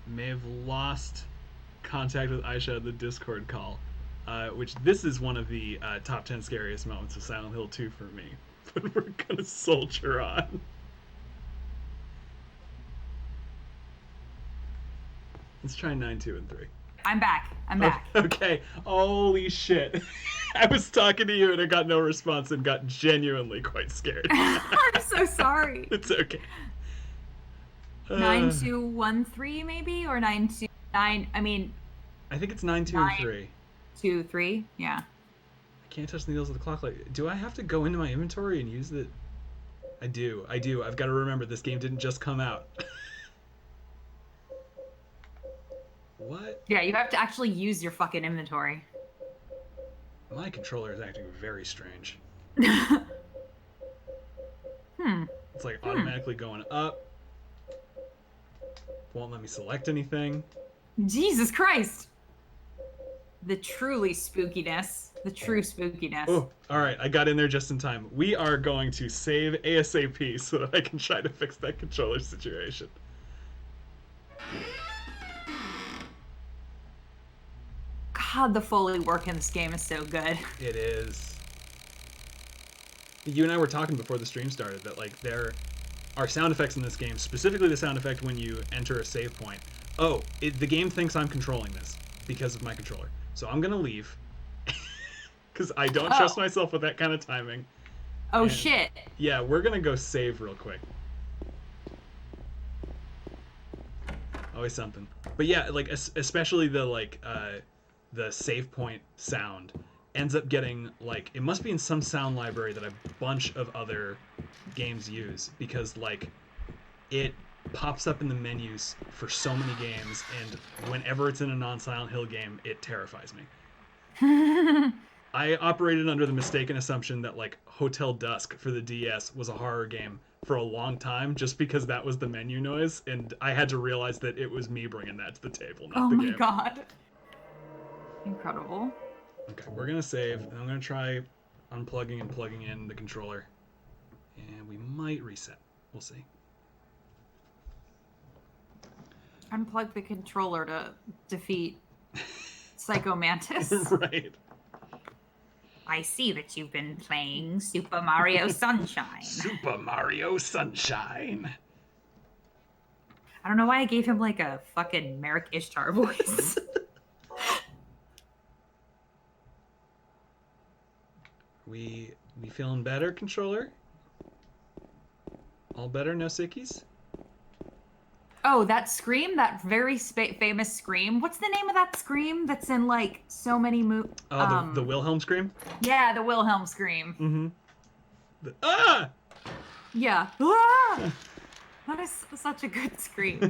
May have lost contact with Aysha at the Discord call, which this is one of the top 10 scariest moments of Silent Hill 2 for me. But we're gonna soldier on. Let's try 9, 2, and 3. I'm back. I'm back. Okay. Holy shit. I was talking to you and I got no response and got genuinely quite scared. I'm so sorry. It's okay. 9213 maybe, or 929. I mean, I think it's 9, 2, and 3. 2, 3. Yeah. I can't touch the needles of the clock light. Do I have to go into my inventory and use the? I do. I've got to remember this game didn't just come out. What? Yeah, you have to actually use your fucking inventory. My controller is acting very strange. It's like automatically going up. Won't let me select anything. Jesus Christ. The truly spookiness. The true spookiness. Oh, all right. I got in there just in time. We are going to save ASAP so that I can try to fix that controller situation. God, the Foley work in this game is so good. It is. You and I were talking before the stream started that like there are sound effects in this game, specifically the sound effect when you enter a save point, Oh, the game thinks I'm controlling this because of my controller. So I'm gonna leave because I don't trust myself with that kind of timing. Oh And, shit. Yeah, we're gonna go save real quick. Always something. But yeah, like especially the save point sound ends up getting like it must be in some sound library that a bunch of other games use because like it pops up in the menus for so many games, and whenever it's in a non-Silent Hill game, it terrifies me. I operated under the mistaken assumption that like Hotel Dusk for the DS was a horror game for a long time just because that was the menu noise, and I had to realize that it was me bringing that to the table, not Oh the my game. god. Incredible. Okay, we're gonna save, and I'm gonna try unplugging and plugging in the controller, and we might reset. We'll see. Unplug the controller to defeat Psycho Mantis. Right. I see that you've been playing Super Mario Sunshine. Super Mario Sunshine. I don't know why I gave him like a fucking Merrick Ishtar voice. We feeling better, controller? All better, no sickies? Oh, that scream, that very famous scream. What's the name of that scream that's in like so many movies? Oh, the Wilhelm scream? Yeah, the Wilhelm scream. Mm-hmm. Ah! Yeah. Ah! That is such a good scream.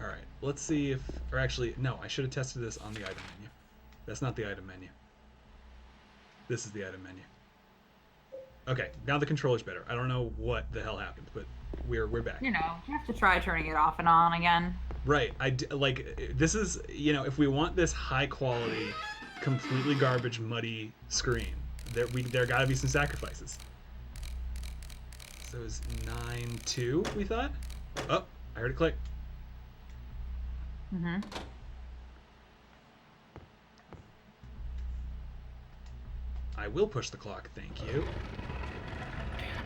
Alright, let's see if... Or actually, no, I should have tested this on the item menu. That's not the item menu. This is the item menu. Okay, now the controller's better. I don't know what the hell happened, but we're back. You know, you have to try turning it off and on again. Right. This is, if we want this high quality, completely garbage, muddy screen, there gotta be some sacrifices. So it was 9-2, we thought? Oh, I heard it click. Mm-hmm. I will push the clock, thank you.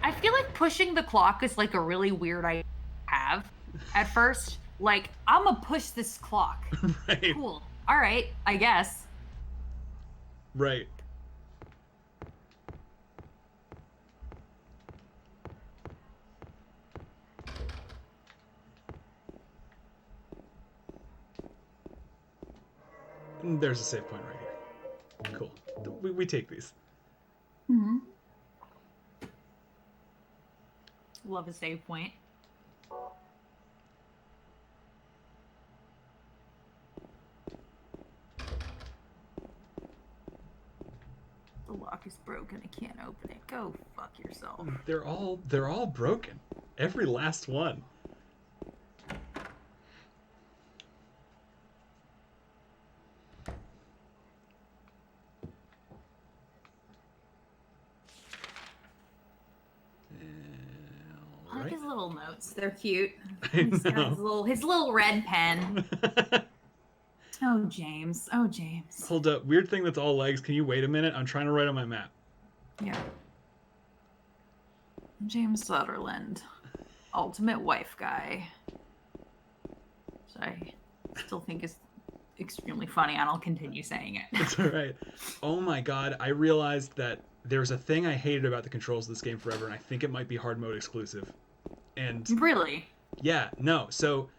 I feel like pushing the clock is like a really weird idea to have at first. Like, I'm gonna push this clock. Right. Cool. All right, I guess. Right. There's a save point right here. Cool. We take these. Mm-hmm. Love a save point. The lock is broken. I can't open it. Go fuck yourself. They're all broken. Every last one. I like his little notes. They're cute. I He's got know. his little red pen. Oh, James. Oh, James. Hold up. Weird thing that's all legs. Can you wait a minute? I'm trying to write on my map. Yeah. James Sutherland. Ultimate wife guy. Which I still think is extremely funny, and I'll continue saying it. It's alright. Oh my god, I realized that there's a thing I hated about the controls of this game forever, and I think it might be hard mode exclusive. And Really? yeah, no. So,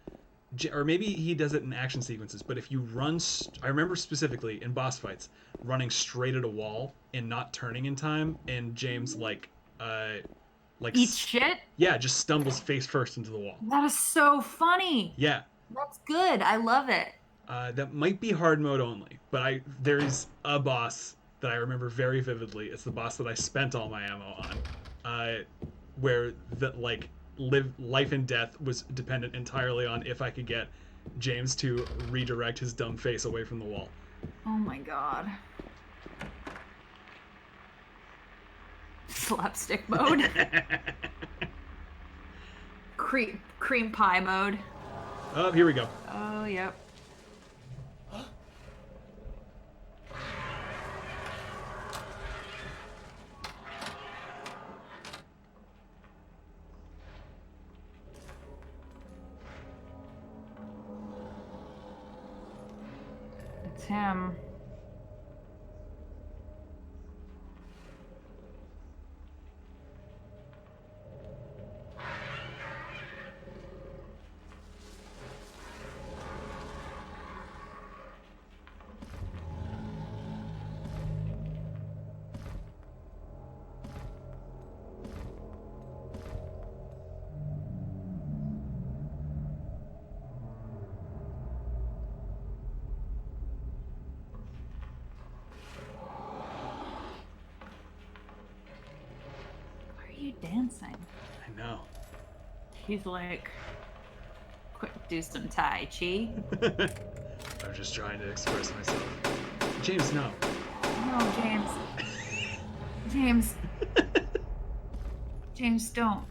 or maybe he does it in action sequences, but if you run, I remember specifically in boss fights, running straight at a wall and not turning in time, and James like Eat shit? yeah, just stumbles face first into the wall. That is so funny. Yeah. That's good. I love it. That might be hard mode only, but there's a boss that I remember very vividly. It's the boss that I spent all my ammo on, where life and death was dependent entirely on if I could get James to redirect his dumb face away from the wall. Oh my god. Slapstick mode. Cream pie mode. Oh, here we go. Oh, yep. him. Dancing. I know. He's like, quick, do some Tai Chi. I'm just trying to express myself. James, no. No, James. James. James, don't.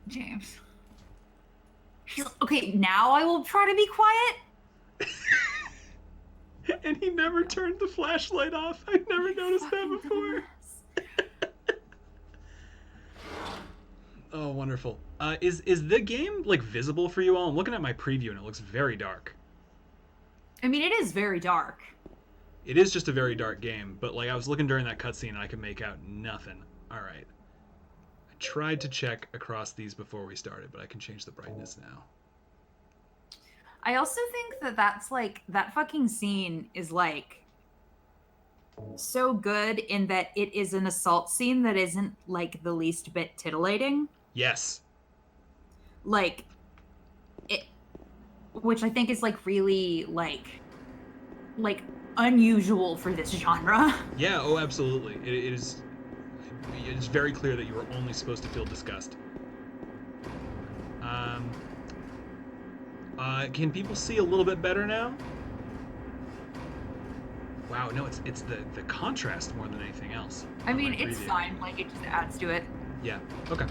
James. Okay, now I will try to be quiet. And he never turned the flashlight off. I never noticed that before. Oh, wonderful. Is the game like visible for you all? I'm looking at my preview and it looks very dark. I mean, it is very dark. It is just a very dark game, but like I was looking during that cutscene and I could make out nothing. All right. I tried to check across these before we started, but I can change the brightness now. I also think that that's like that fucking scene is like so good in that it is an assault scene that isn't like the least bit titillating. Yes. Like it, which I think is like really like unusual for this genre. Yeah, oh absolutely. It is very clear that you are only supposed to feel disgust. Can people see a little bit better now? Wow, no, it's the contrast more than anything else. I mean, it's fine. Like, it just adds to it. Yeah, okay.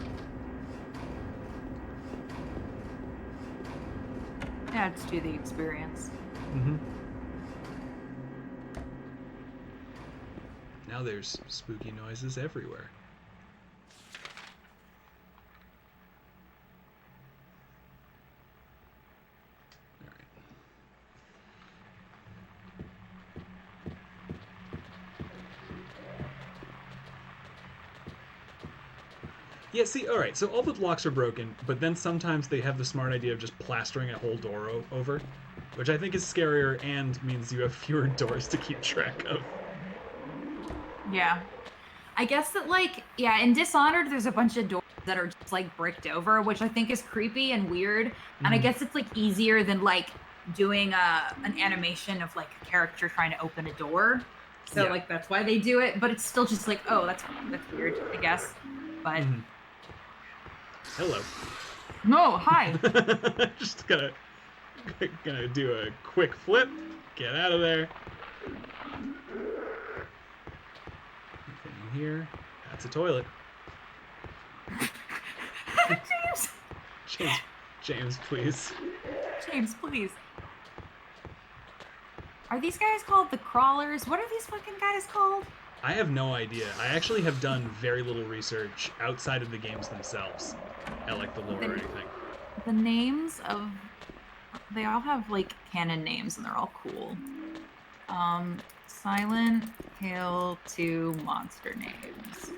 Adds to the experience. Mm-hmm. Now there's spooky noises everywhere. Yeah, see, alright, so all the blocks are broken, but then sometimes they have the smart idea of just plastering a whole door over, which I think is scarier and means you have fewer doors to keep track of. Yeah. I guess that, like, yeah, in Dishonored, there's a bunch of doors that are just, like, bricked over, which I think is creepy and weird, and I guess it's, like, easier than, like, doing an animation of, like, a character trying to open a door. So, Yeah. like, that's why they do it, but it's still just like, oh, that's weird, I guess. But... Hello. No, hi. Just gonna do a quick flip, get out of there. Anything in here? That's a toilet. James, please. James, please. Are these guys called the Crawlers? What are these fucking guys called? I have no idea. I actually have done very little research outside of the games themselves at like the lore or anything. The names of... They all have like canon names and they're all cool. Silent Hill 2 monster names.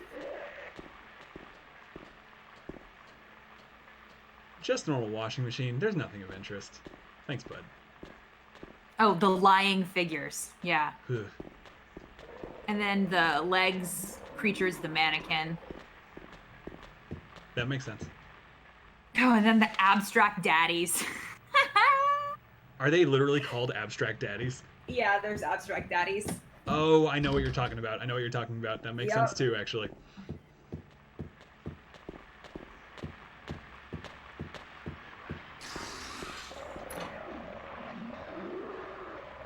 Just a normal washing machine. There's nothing of interest. Thanks, bud. Oh, the lying figures. Yeah. Ugh. And then the legs creature's the mannequin. That makes sense. Oh, and then the abstract daddies. Are they literally called abstract daddies? Yeah, there's abstract daddies. Oh, I know what you're talking about. That makes sense too, actually.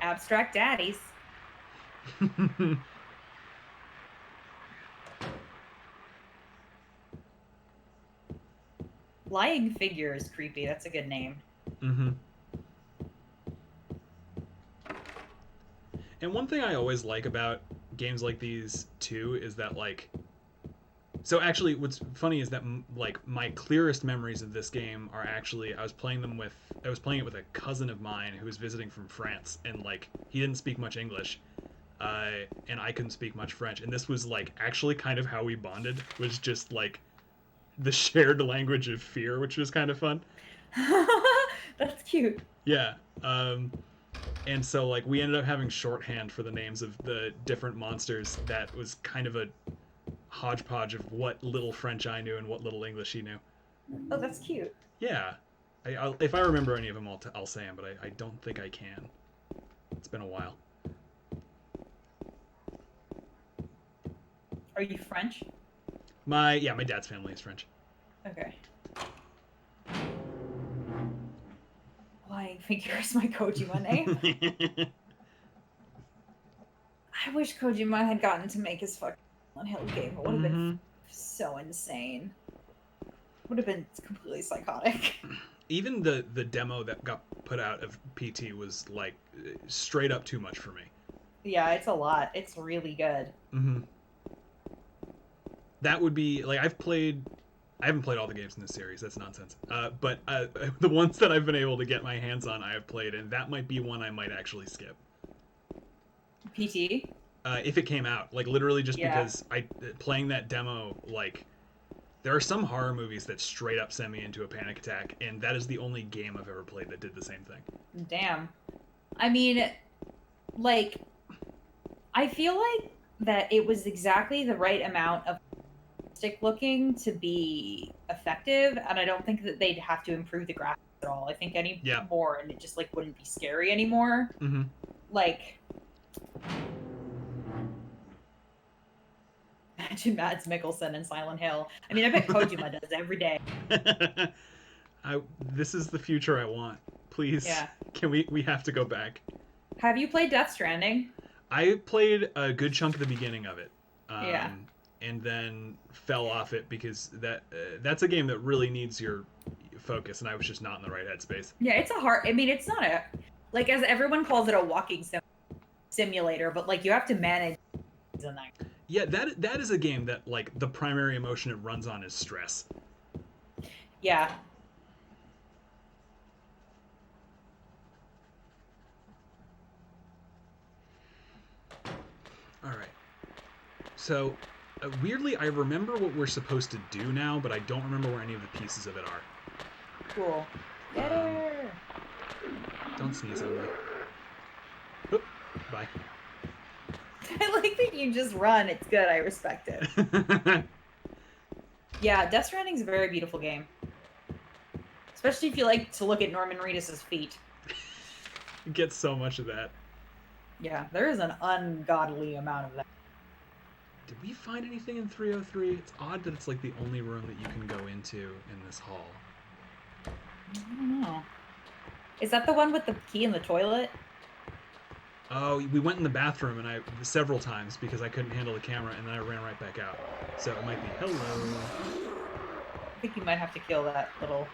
Abstract daddies. Lying figure is creepy. That's a good name. Mm-hmm. And one thing I always like about games like these too is that like So actually, what's funny is that like my clearest memories of this game are actually I was playing it with a cousin of mine who was visiting from France, and like he didn't speak much English, and I couldn't speak much French, and this was like actually kind of how we bonded, was just like the shared language of fear, which was kind of fun. That's cute. Yeah. And so like we ended up having shorthand for the names of the different monsters that was kind of a hodgepodge of what little French I knew and what little English he knew. Oh, that's cute. Yeah. If I remember any of them, I'll say them, but I don't think I can. It's been a while. Are you French? My dad's family is French. Okay. Flying figures, my Kojima name. I wish Kojima had gotten to make his fucking Silent Hill game. It would have been so insane. Would have been completely psychotic. Even the demo that got put out of PT was like straight up too much for me. Yeah, it's a lot. It's really good. Mm-hmm. That would be like I haven't played all the games in this series. That's nonsense. But the ones that I've been able to get my hands on, I have played, and that might be one I might actually skip. PT? If it came out, like literally just Yeah. because playing that demo, like there are some horror movies that straight up send me into a panic attack, and that is the only game I've ever played that did the same thing. Damn. I mean, like, I feel like that it was exactly the right amount of stick looking to be effective, and I don't think that they'd have to improve the graphics at all. I think any more, and it just like wouldn't be scary anymore. Mm-hmm. Like, imagine Mads Mikkelsen in Silent Hill. I mean, I bet Kojima does every day. This is the future I want. Please, yeah. Can we have to go back? Have you played Death Stranding? I played a good chunk of the beginning of it. Yeah. And then fell off it because that's a game that really needs your focus, and I was just not in the right headspace. Yeah, it's a hard. I mean, it's not a like as everyone calls it a walking simulator, but like you have to manage. Yeah, that is a game that like the primary emotion it runs on is stress. Yeah. All right. So. Weirdly, I remember what we're supposed to do now, but I don't remember where any of the pieces of it are. Cool. Get her! Don't sneeze on me. Oop, bye. I like that you just run. It's good. I respect it. Yeah, Death Stranding's a very beautiful game. Especially if you like to look at Norman Reedus' feet. You get so much of that. Yeah, there is an ungodly amount of that. Did we find anything in 303? It's odd that it's like the only room that you can go into in this hall. I don't know. Is that the one with the key in the toilet? Oh, we went in the bathroom and several times because I couldn't handle the camera, and then I ran right back out. So it might be hello. I think you might have to kill that little.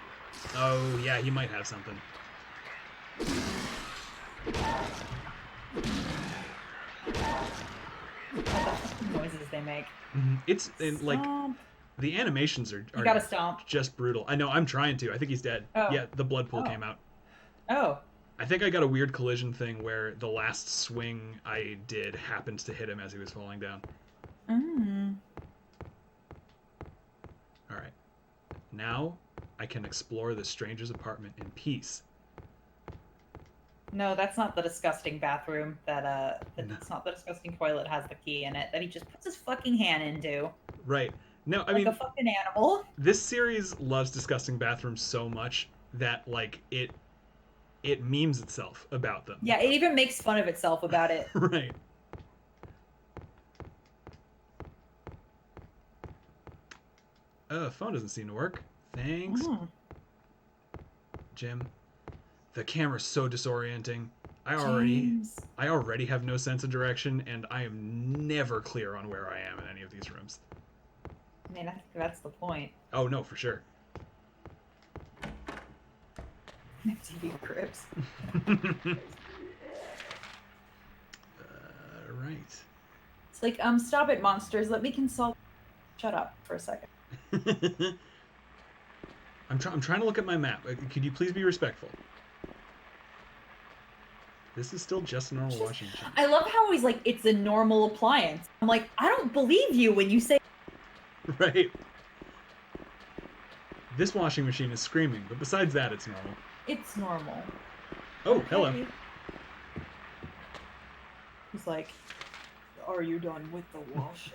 Oh yeah, he might have something. Noises they make. Mm-hmm. It's like the animations are you gotta stomp. Just brutal. I know. I'm trying to. I think he's dead. Oh. Yeah, the blood pool came out. Oh. I think I got a weird collision thing where the last swing I did happened to hit him as he was falling down. All right. Now I can explore the stranger's apartment in peace. No, that's not the disgusting bathroom that it's not the disgusting toilet has the key in it that he just puts his fucking hand into. Right. No, I like mean a fucking animal. This series loves disgusting bathrooms so much that like it memes itself about them. Yeah, it even makes fun of itself about it. Right. The phone doesn't seem to work. Thanks. Jim. The camera's so disorienting. I already have no sense of direction, and I am never clear on where I am in any of these rooms. I mean, I think that's the point. Oh no, for sure. TV grips. Right. It's like, stop it, monsters. Let me consult. Shut up for a second. I'm trying to look at my map. Could you please be respectful? This is still just a normal washing machine. I love how he's like, it's a normal appliance. I'm like, I don't believe you when you say. Right. This washing machine is screaming, but besides that, it's normal. It's normal. Oh, Okay. hello. He's like, are you done with the wash?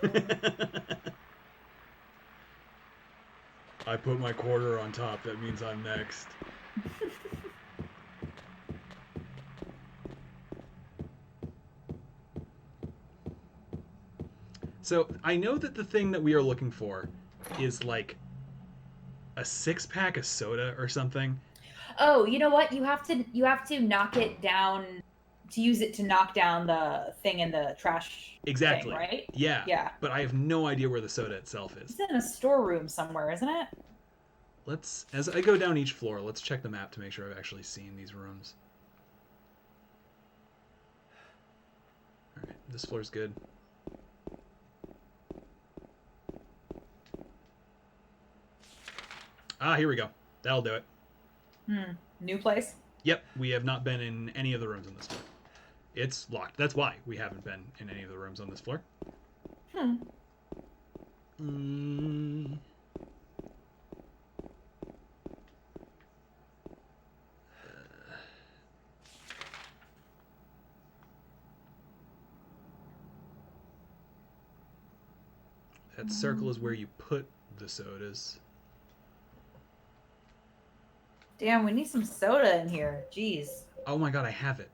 I put my quarter on top. That means I'm next. So I know that the thing that we are looking for is like a 6-pack of soda or something. Oh, you know what? You have to knock it down to use it to knock down the thing in the trash. Exactly. Thing, right? Yeah. Yeah. But I have no idea where the soda itself is. It's in a storeroom somewhere, isn't it? Let's, as I go down each floor, let's check the map to make sure I've actually seen these rooms. Alright, this floor's good. Ah, here we go. That'll do it. New place? Yep, we have not been in any of the rooms on this floor. It's locked. That's why we haven't been in any of the rooms on this floor. That circle is where you put the sodas. Damn, we need some soda in here. Jeez. Oh my god, I have it.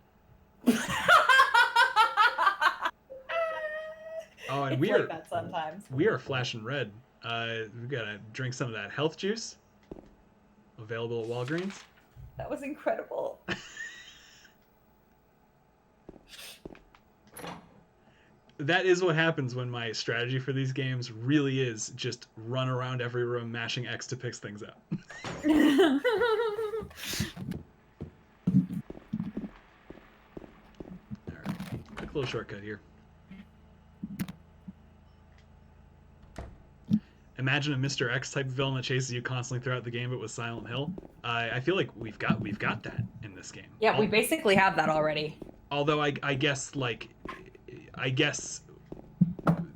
Oh, and it's we like are that sometimes. we are flashing red. We gotta drink some of that health juice. Available at Walgreens. That was incredible. That is what happens when my strategy for these games really is just run around every room mashing X to pick things up. Alright, quick little shortcut here. Imagine a Mr. X type villain that chases you constantly throughout the game, but with Silent Hill. I feel like we've got that in this game. Yeah, we basically have that already. Although I guess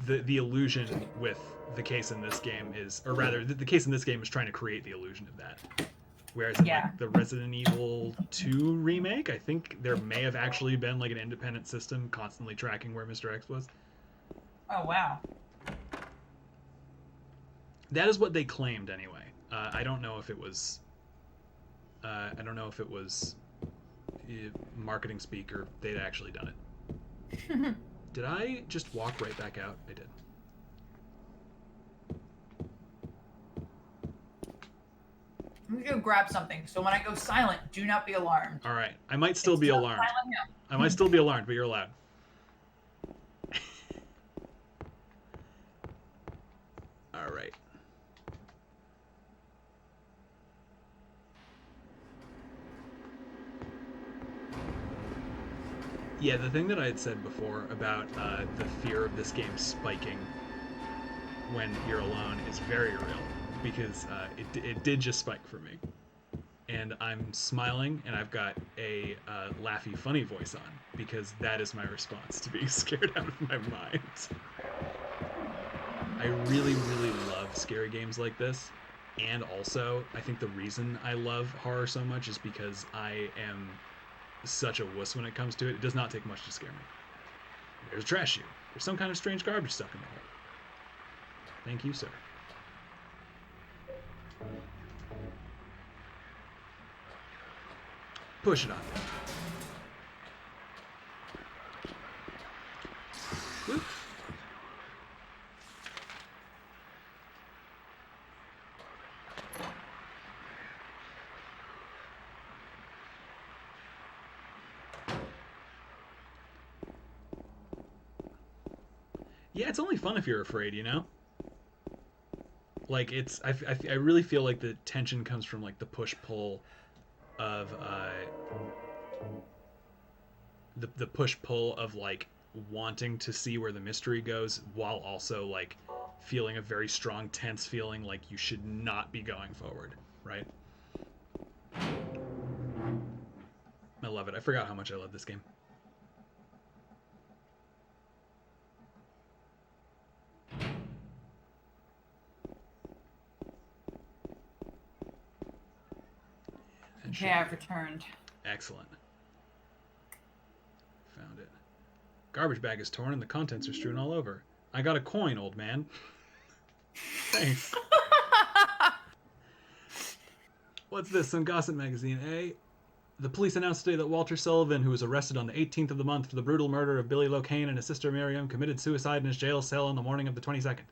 the illusion with the case in this game is, or rather, the case in this game is trying to create the illusion of that. Whereas in like the Resident Evil 2 remake, I think there may have actually been like an independent system constantly tracking where Mr. X was. Oh wow. That is what they claimed anyway. I don't know if it was. Marketing speak or they'd actually done it. Did I just walk right back out? I did. I'm gonna go grab something, so when I go silent, do not be alarmed. All right. I might still be alarmed. I might still be alarmed, but you're allowed. All right. Yeah, the thing that I had said before about the fear of this game spiking when you're alone is very real, because it did just spike for me. And I'm smiling, and I've got a laughy, funny voice on, because that is my response to being scared out of my mind. I really, really love scary games like this, and also, I think the reason I love horror so much is because I am such a wuss when it comes to it. It does not take much to scare me. There's a trash chute. There's some kind of strange garbage stuck in the hole. Thank you, sir. Push it on. Whoop. Yeah, it's only fun if you're afraid, you know? Like, it's... I really feel like the tension comes from, like, the push-pull of, the push-pull of, like, wanting to see where the mystery goes, while also, like, feeling a very strong, tense feeling like you should not be going forward, right? I love it. I forgot how much I love this game. Okay, I've returned. Excellent. Found it. Garbage bag is torn and the contents are strewn all over. I got a coin, old man. Thanks. What's this? Some gossip magazine, eh? The police announced today that Walter Sullivan, who was arrested on the 18th of the month for the brutal murder of Billy Locane and his sister Miriam, committed suicide in his jail cell on the morning of the 22nd.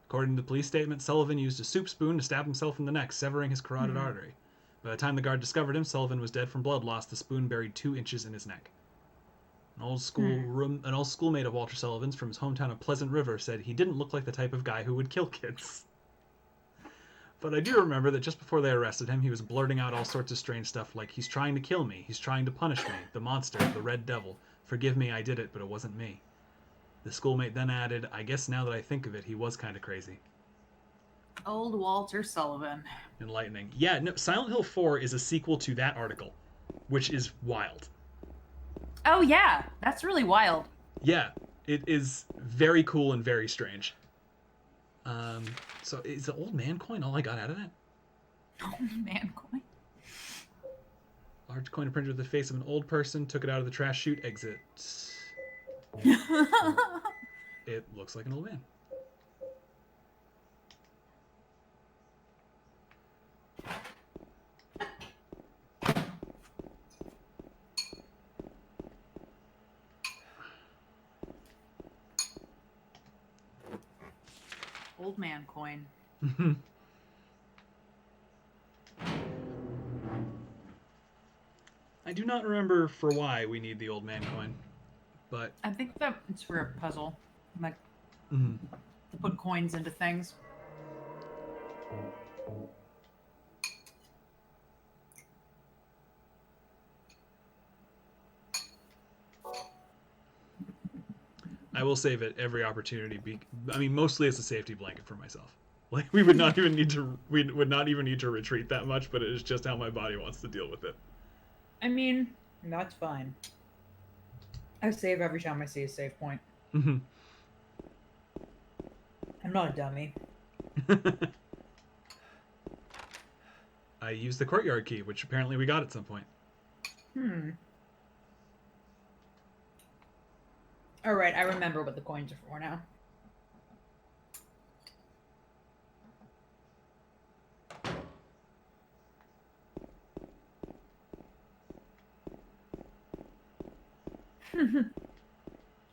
According to the police statement, Sullivan used a soup spoon to stab himself in the neck, severing his carotid artery. By the time the guard discovered him, Sullivan was dead from blood loss, the spoon buried 2 inches in his neck. An old schoolmate of Walter Sullivan's from his hometown of Pleasant River said he didn't look like the type of guy who would kill kids. But I do remember that just before they arrested him, he was blurting out all sorts of strange stuff like, he's trying to kill me, he's trying to punish me, the monster, the red devil, forgive me, I did it, but it wasn't me. The schoolmate then added, I guess now that I think of it, he was kind of crazy. Old Walter Sullivan. Enlightening. Yeah, no, Silent Hill 4 is a sequel to that article, which is wild. Oh yeah, that's really wild. Yeah, it is very cool and very strange. So is the old man coin all I got out of that? Old man coin. Large coin printed with the face of an old person, took it out of the trash chute, exit. It looks like an old man. Old man coin. I do not remember for why we need the old man coin, but I think that it's for a puzzle. Like, mhm. to put coins into things. I will save it every opportunity. I mean, mostly as a safety blanket for myself. Like we would not even need to retreat that much, but it is just how my body wants to deal with it. I mean, that's fine. I save every time I see a save point. Mm-hmm. I'm not a dummy. I used the courtyard key, which apparently we got at some point. All right, I remember what the coins are for now.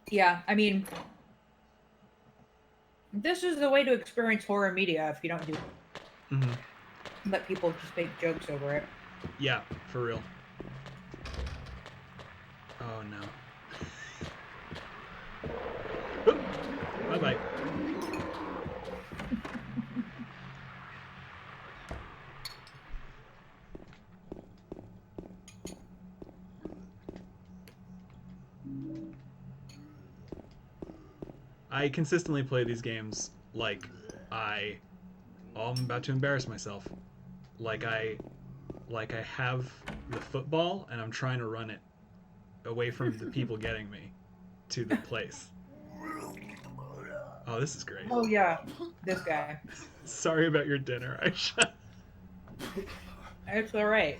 Yeah, I mean, this is the way to experience horror media if you don't do let people just make jokes over it. Yeah, for real. Oh no. Bye-bye. I consistently play these games like I'm about to embarrass myself. Like I have the football and I'm trying to run it away from the people getting me to the place. Oh, this is great. Oh yeah, this guy. Sorry about your dinner, Aysha. It's all right.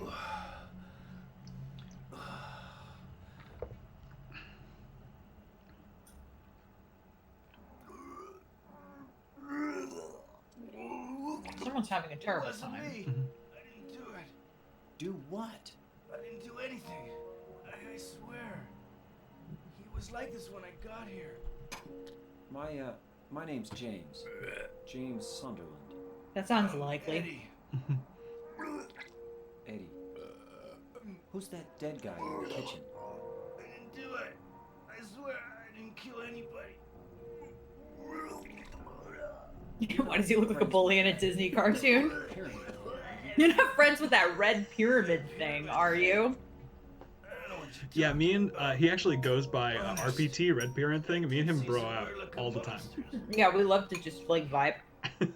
Someone's having a terrible time. Me. I didn't do it. Do what? I didn't do anything. I swear. He was like this when I got here. My name's James. James Sunderland. That sounds likely. Eddie. Eddie. Who's that dead guy in the kitchen? I didn't do it. I swear I didn't kill anybody. Why does he look like a bully in a Disney cartoon? Pyramid. You're not friends with that red pyramid thing, are you? Yeah, me and he actually goes by RPT, Red Pyramid thing. Me and him bro out. fucking all the time. monsters. Yeah, we love to just like vibe. They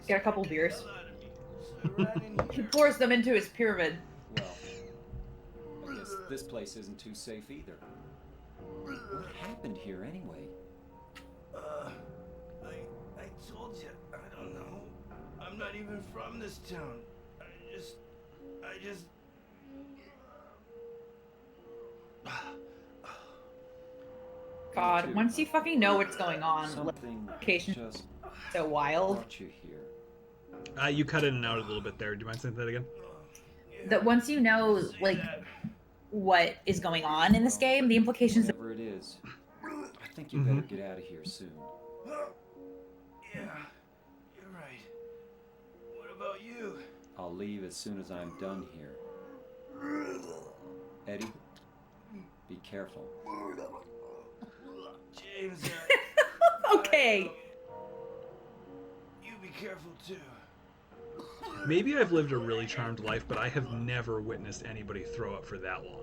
Get a couple scared the beers. hell out of me, so I ran in He here. pours them into his pyramid. Well, I guess this place isn't too safe either. What happened here anyway? I told you, I don't know. I'm not even from this town. I just. God, once you fucking know what's going on, Something location just so wild. brought you here. You cut in and out a little bit there. Do you mind saying that again? That once you know like what is going on in this game, the implications. Whatever it is, I think you better get out of here soon. Yeah, you're right. What about you? I'll leave as soon as I'm done here. Eddie, be careful. James, Okay. You be careful too. Maybe I've lived a really charmed life, but I have never witnessed anybody throw up for that long.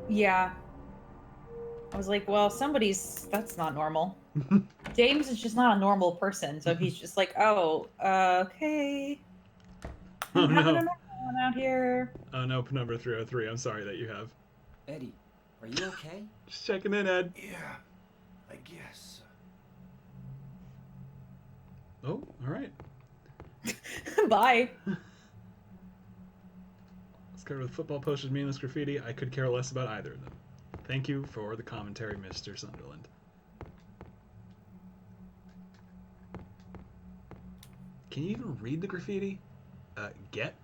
Yeah. I was like, well, that's not normal. James is just not a normal person, so he's just like, oh, okay. Oh I'm having a no. normal one out here. Oh no, number 303. I'm sorry that you have. Eddie, are you okay? Just checking in, Ed. Yeah, I guess. Oh, all right. Bye. Let's cover the football posters, meaningless graffiti. I could care less about either of them. Thank you for the commentary, Mr. Sunderland. Can you even read the graffiti? Get?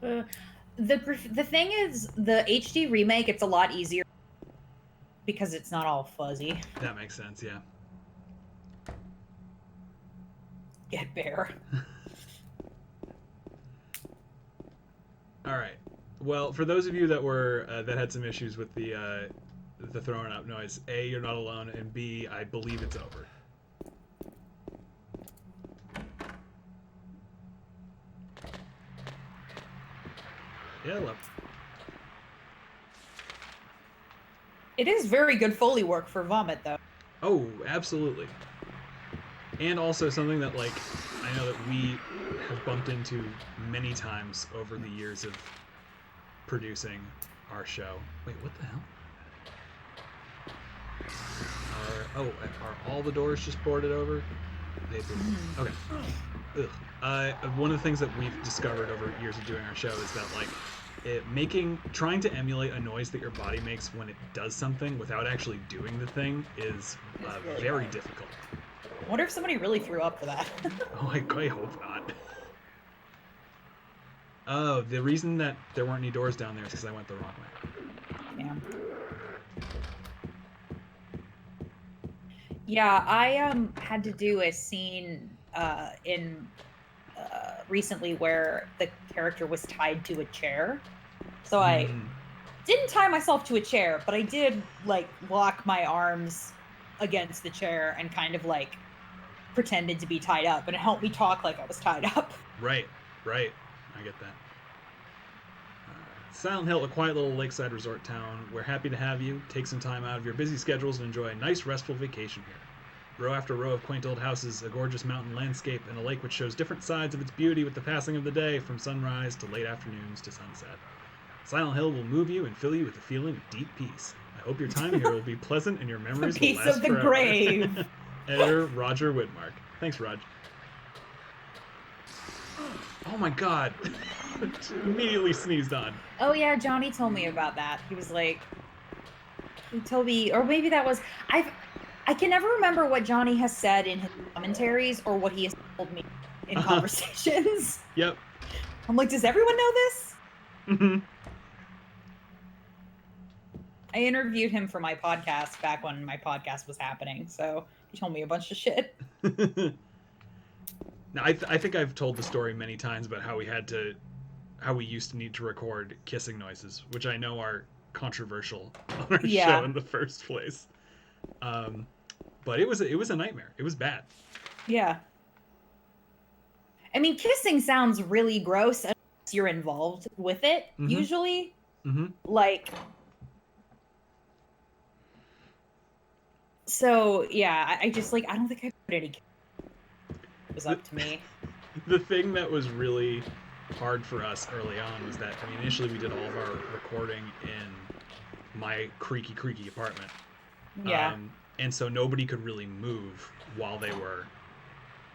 The thing is, the HD remake, it's a lot easier because it's not all fuzzy. That makes sense, yeah. Get bear. All right. Well, for those of you that were that had some issues with the throwing up noise, A, you're not alone, and B, I believe it's over. Yeah, love. It is very good Foley work for vomit, though. Oh, absolutely. And also something that, like, I know that we have bumped into many times over the years of producing our show. Wait, what the hell? Are all the doors just boarded over? Okay. Ugh. One of the things that we've discovered over years of doing our show is that, like, trying to emulate a noise that your body makes when it does something without actually doing the thing is really very hard. difficult. I wonder if somebody really threw up for that. Oh, I hope not. Oh, the reason that there weren't any doors down there is because I went the wrong way. Damn. Yeah, I had to do a scene in recently where the character was tied to a chair. So I didn't tie myself to a chair, but I did like lock my arms against the chair and kind of like pretended to be tied up, and it helped me talk like I was tied up. Right. I get that. Silent Hill, a quiet little lakeside resort town. We're happy to have you. Take some time out of your busy schedules and enjoy a nice, restful vacation here. Row after row of quaint old houses, a gorgeous mountain landscape, and a lake which shows different sides of its beauty with the passing of the day, from sunrise to late afternoons to sunset. Silent Hill will move you and fill you with a feeling of deep peace. I hope your time here will be pleasant and your memories will Piece last of the forever. grave. Editor Roger Whitmark. Thanks, Rog. Oh my god. Immediately sneezed on. Oh yeah, Johnny told me about that. He was like, he told me, or maybe that was, I can never remember what Johnny has said in his commentaries or what he has told me in conversations. Yep. I'm like, does everyone know this? I interviewed him for my podcast back when my podcast was happening, so he told me a bunch of shit. Now, I think I've told the story many times about how we used to need to record kissing noises, which I know are controversial on our show in the first place. But it was a nightmare. It was bad. Yeah. I mean, kissing sounds really gross unless you're involved with it, usually. Mm-hmm. Like, So yeah, I just like I don't think I put any. It was up to me. The thing that was really hard for us early on was that, I mean, initially we did all of our recording in my creaky apartment. Yeah. And so nobody could really move while they were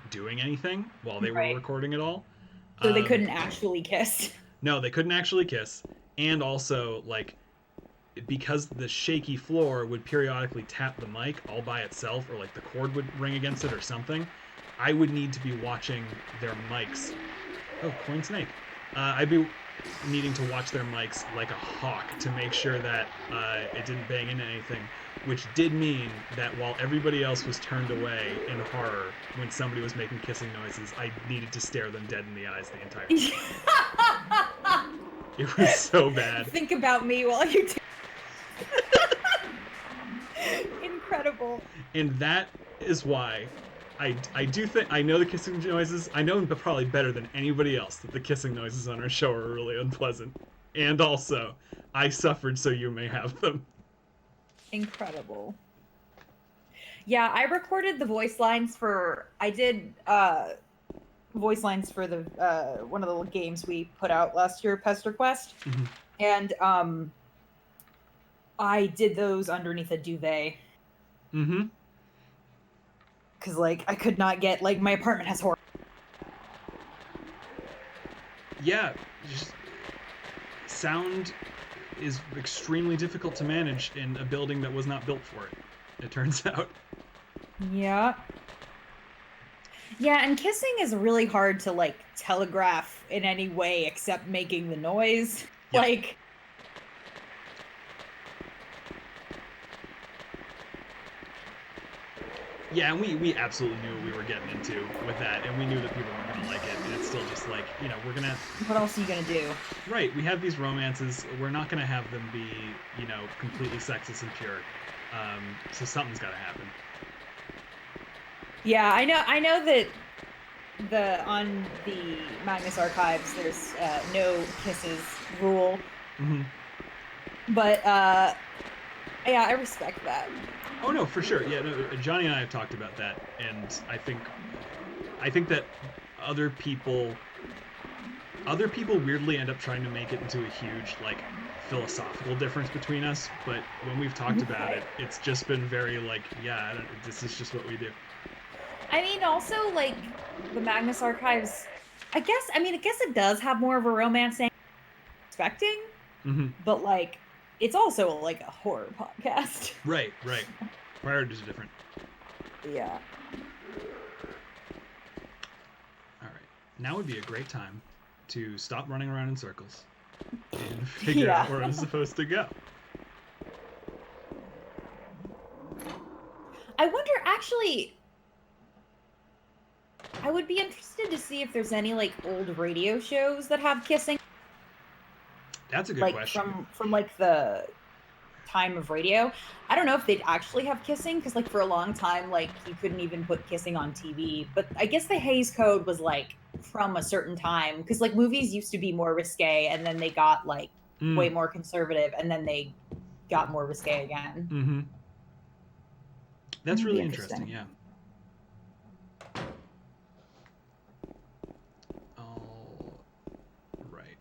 doing anything, while they were Right. recording it all. So they couldn't actually kiss. No, they couldn't actually kiss. And also, like, because the shaky floor would periodically tap the mic all by itself, or like the cord would ring against it or something, I would need to be watching their mics. Oh, coin snake. I'd be needing to watch their mics like a hawk to make sure that it didn't bang into anything, which did mean that while everybody else was turned away in horror when somebody was making kissing noises, I needed to stare them dead in the eyes the entire time. It was so bad. Think about me while you do. Incredible. And that is why I do think I know the kissing noises. I know probably better than anybody else that the kissing noises on our show are really unpleasant. And also, I suffered so you may have them. Incredible. Yeah, I recorded the voice lines for. I did voice lines for the one of the games we put out last year, Pester Quest, and I did those underneath a duvet. Mm-hmm. Because, like, I could not get, like, my apartment has horror. Yeah, just sound is extremely difficult to manage in a building that was not built for it, it turns out. Yeah. Yeah, and kissing is really hard to, like, telegraph in any way except making the noise. Yep. Like... Yeah, and we absolutely knew what we were getting into with that, and we knew that people weren't going to like it, and it's still just like, you know, we're going to... What else are you going to do? Right, we have these romances, we're not going to have them be, you know, completely sexist and pure, so something's got to happen. Yeah, I know that on the Magnus Archives, there's no kisses rule. Mm-hmm. But, yeah, I respect that. Oh no, for sure. Yeah, no, Johnny and I have talked about that, and I think that other people weirdly end up trying to make it into a huge, like, philosophical difference between us. But when we've talked about it, it's just been very like, yeah, this is just what we do. I mean, also, like, the Magnus Archives, I guess it does have more of a romance than expecting, but, like, it's also, like, a horror podcast. Right. Priorities are different. Yeah. All right. Now would be a great time to stop running around in circles and figure out where I'm supposed to go. I wonder, actually, I would be interested to see if there's any, like, old radio shows that have kissing. That's a good like, question. From like, the time of radio. I don't know if they'd actually have kissing, because, like, for a long time, like, you couldn't even put kissing on TV. But I guess the Hays Code was, like, from a certain time, because, like, movies used to be more risque, and then they got, like, way more conservative, and then they got more risque again. Mm-hmm. That's really interesting, yeah. All right.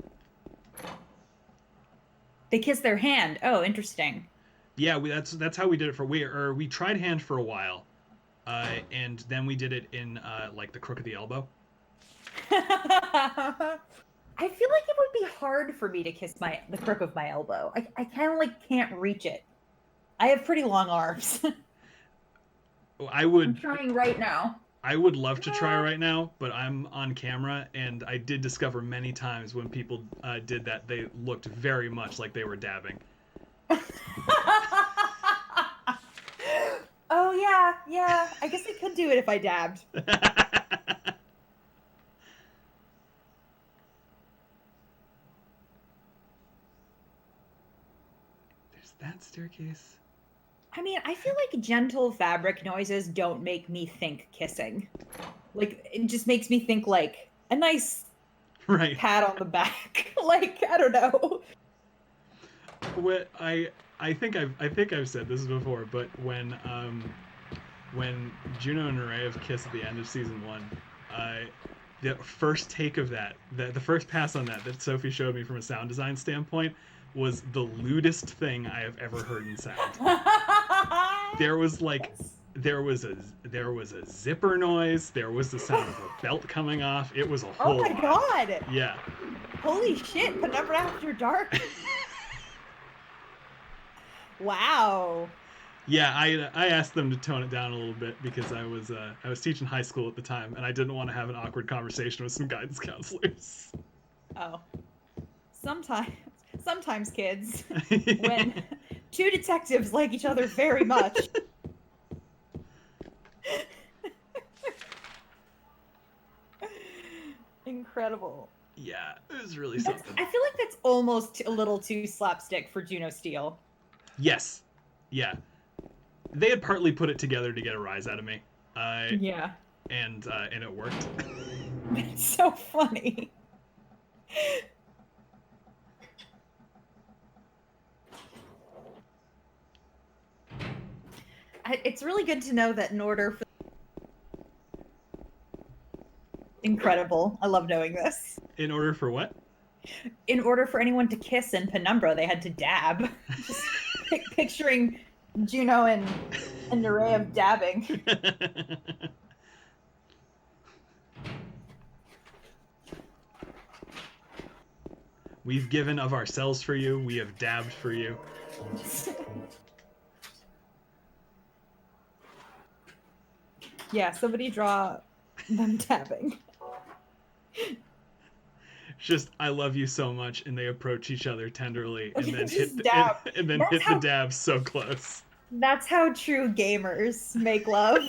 They kiss their hand. Oh, interesting. Yeah, that's how we did it for we tried hand for a while, and then we did it in like the crook of the elbow. I feel like it would be hard for me to kiss the crook of my elbow. I kind of, like, can't reach it. I have pretty long arms. I'm trying right now. I would love to try right now, but I'm on camera, and I did discover many times when people did that, they looked very much like they were dabbing. Oh, yeah. I guess I could do it if I dabbed. There's that staircase. I mean, I feel like gentle fabric noises don't make me think kissing. Like, it just makes me think, like, a nice pat on the back. Like, I don't know. What I think I've said this before, but when when Juno and Nereev kiss at the end of season 1, the first take of that, the first pass on that Sophie showed me from a sound design standpoint was the lewdest thing I have ever heard in sound. There was like there was a zipper noise, there was the sound of a belt coming off. It was a whole Oh my lot. god! Yeah. Holy shit! Penumbra After Dark. Wow. Yeah, I asked them to tone it down a little bit because I was teaching high school at the time and I didn't want to have an awkward conversation with some guidance counselors. Oh. Sometimes kids, when two detectives like each other very much. Incredible. Yeah, it was really something. I feel like that's almost a little too slapstick for Juno Steel. Yes. Yeah. They had partly put it together to get a rise out of me. Yeah. And it worked. It's so funny. It's really good to know that in order for... Incredible. I love knowing this. In order for what? In order for anyone to kiss in Penumbra, they had to dab. Just picturing Juno and Nereev dabbing. We've given of ourselves for you. We have dabbed for you. Yeah, somebody draw them dabbing. Just, I love you so much, and they approach each other tenderly, and then Just hit the, dab. and then That's hit how- the dab so close. That's how true gamers make love.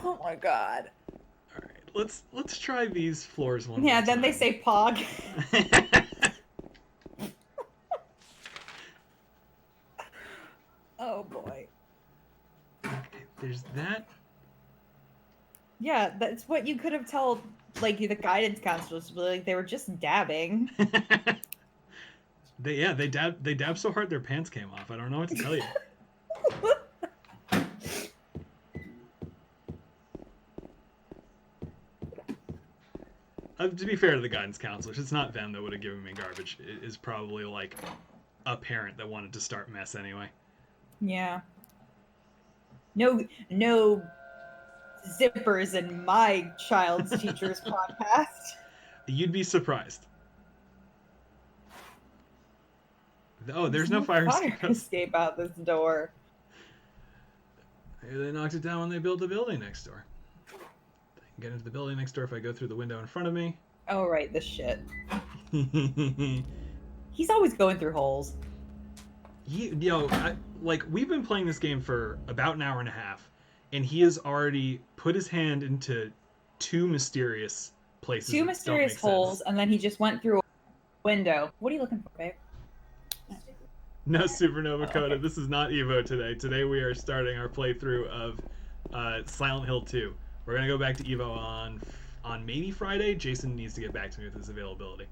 Oh my god. All right, let's try these floors one. Yeah, more then they time. say Pog. Oh boy. Okay, there's that. Yeah, that's what you could have told, like, the guidance counselors. Like, they were just dabbing. They dabbed so hard their pants came off. I don't know what to tell you. To be fair to the guidance counselors, it's not them that would have given me garbage. It is probably like a parent that wanted to start mess anyway. Yeah. No zippers in my child's teacher's podcast. You'd be surprised. Oh, there's no fire escape. escape out this door. Maybe they knocked it down when they built the building next door. I can get into the building next door if I go through the window in front of me. Oh, right, this shit. He's always going through holes. We've been playing this game for about an hour and a half, and he has already put his hand into two mysterious places. Two that mysterious don't make holes, sense. and then he just went through a window. What are you looking for, babe? No Supernova Coda. This is not Evo today. Today we are starting our playthrough of Silent Hill 2. We're going to go back to Evo on maybe Friday. Jason needs to get back to me with his availability.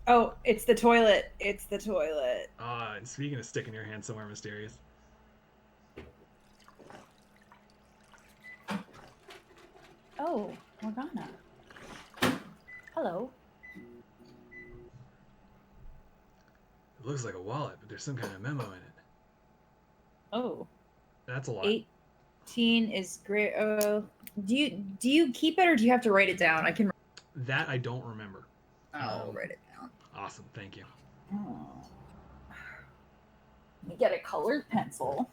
Oh, it's the toilet. It's the toilet. And speaking of sticking your hand somewhere mysterious. Oh, Morgana. Hello. It looks like a wallet, but there's some kind of memo in it. Oh. That's a lot. 18 is great. Do you keep it or do you have to write it down? I can. That I don't remember. I'll write it down. Awesome, thank you. Oh. Let me get a colored pencil.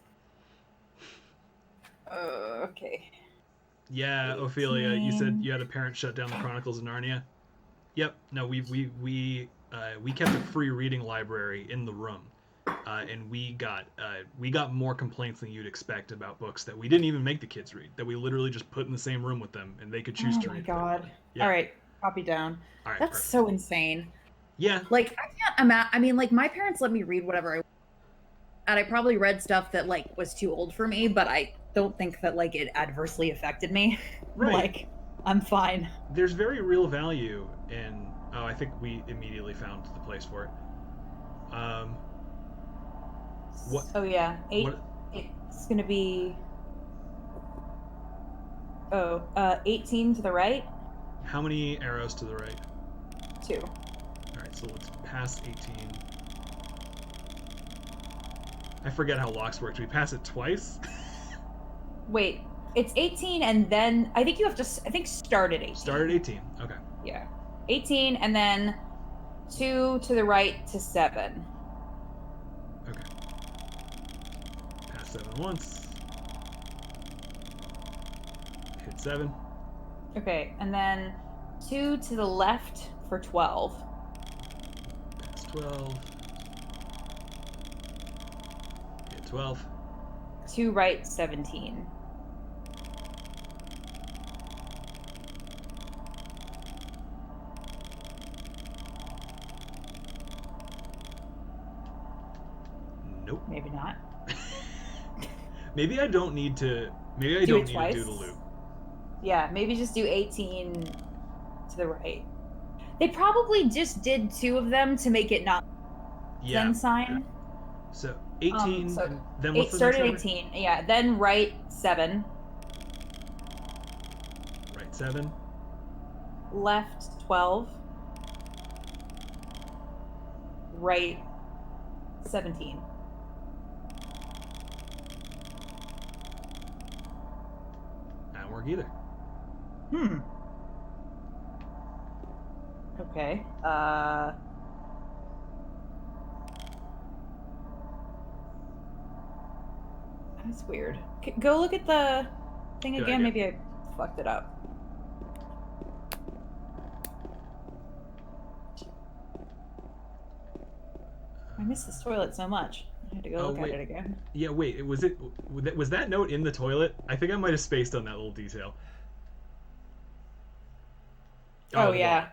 Okay. Yeah, Ophelia, you said you had a parent shut down the Chronicles of Narnia. Yep. No, we kept a free reading library in the room, and we got more complaints than you'd expect about books that we didn't even make the kids read. That we literally just put in the same room with them, and they could choose to read. Oh my god! Yeah. All right, copy down. All right, That's perfect. so insane. Yeah. Like I can't imagine. I mean, like my parents let me read whatever and I probably read stuff that like was too old for me, but I don't think that like it adversely affected me. Right. Like I'm fine. There's very real value in. Oh, I think we immediately found the place for it. What? So yeah, What? it's gonna be 18 to the right, How many arrows to the right? 2. All right, so let's pass 18. I forget how locks work. Do we pass it twice? Wait, it's 18 and then I think you have to start at 18. Start at 18. Okay. Yeah. 18 and then 2 to the right to 7. Okay. Pass 7 once. Hit 7. Okay, and then 2 to the left for 12. Pass 12. Hit 12. 2 right 17. Nope. Maybe not. Maybe I don't need to. Maybe I Do don't it need twice? to do the loop. Yeah, maybe just do 18 to the right. They probably just did 2 of them to make it not Yeah. then sign. So 18. So and then what's the start next at number? 18. Yeah, then right 7, Right 7. left 12, right 17. Not work either. Okay. That's weird. Go look at the thing Good again. idea. Maybe I fucked it up. I miss this toilet so much. I had to go Oh, look wait. at it again. Yeah. Wait. Was that note in the toilet? I think I might have spaced on that little detail. Oh, what? yeah.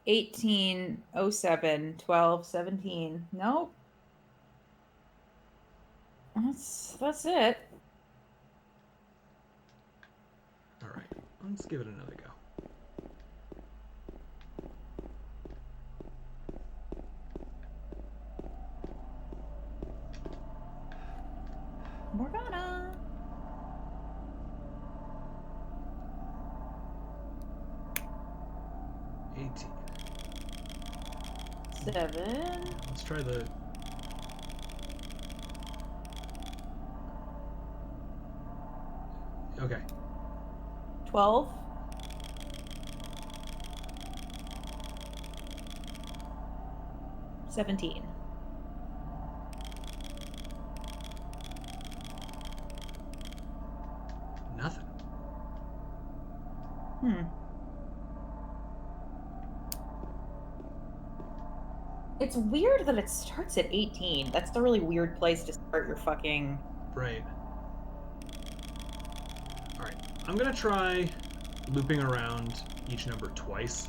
18, 07, 12, 17. Nope. That's it. All right. Let's give it another go. Morgana. $18. 7. Let's try the. Okay. 12. 17. Nothing. It's weird that it starts at 18. That's a really weird place to start your fucking... Right. All right. I'm gonna try looping around each number twice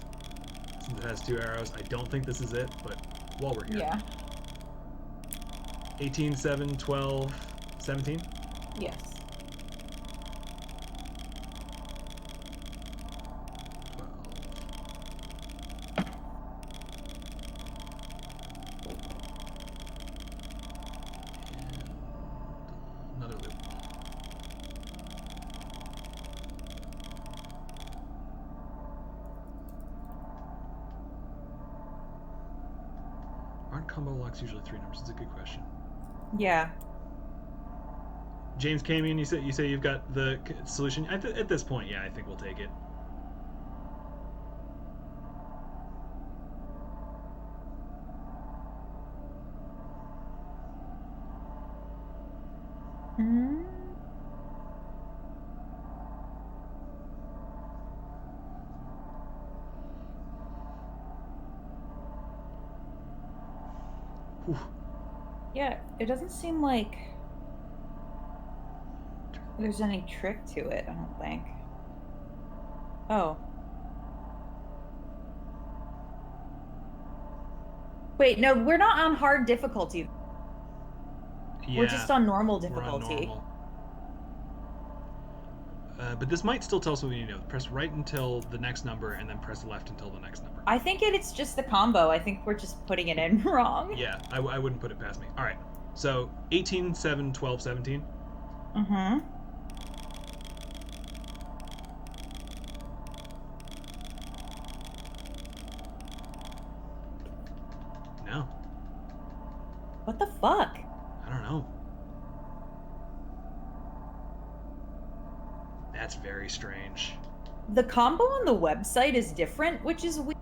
since it has 2 arrows. I don't think this is it, but while we're here. Yeah. 18, 7, 12, 17. Yes. 12. And another loop. Aren't combo locks usually 3 numbers? It's a good question. Yeah. James came in. You say you've got the solution. At this point, yeah, I think we'll take it. Hmm. Whew. Yeah, it doesn't seem like there's any trick to it, I don't think. Oh. Wait, no, we're not on hard difficulty. Yeah, We're just on normal we're on difficulty. normal. But this might still tell us what we need to know. Press right until the next number, and then press left until the next number. I think it's just the combo. I think we're just putting it in wrong. Yeah, I wouldn't put it past me. All right. So 18, 7, 12, 17. Mm-hmm. No, What the fuck? I don't know. That's very strange. The combo on the website is different, which is weird.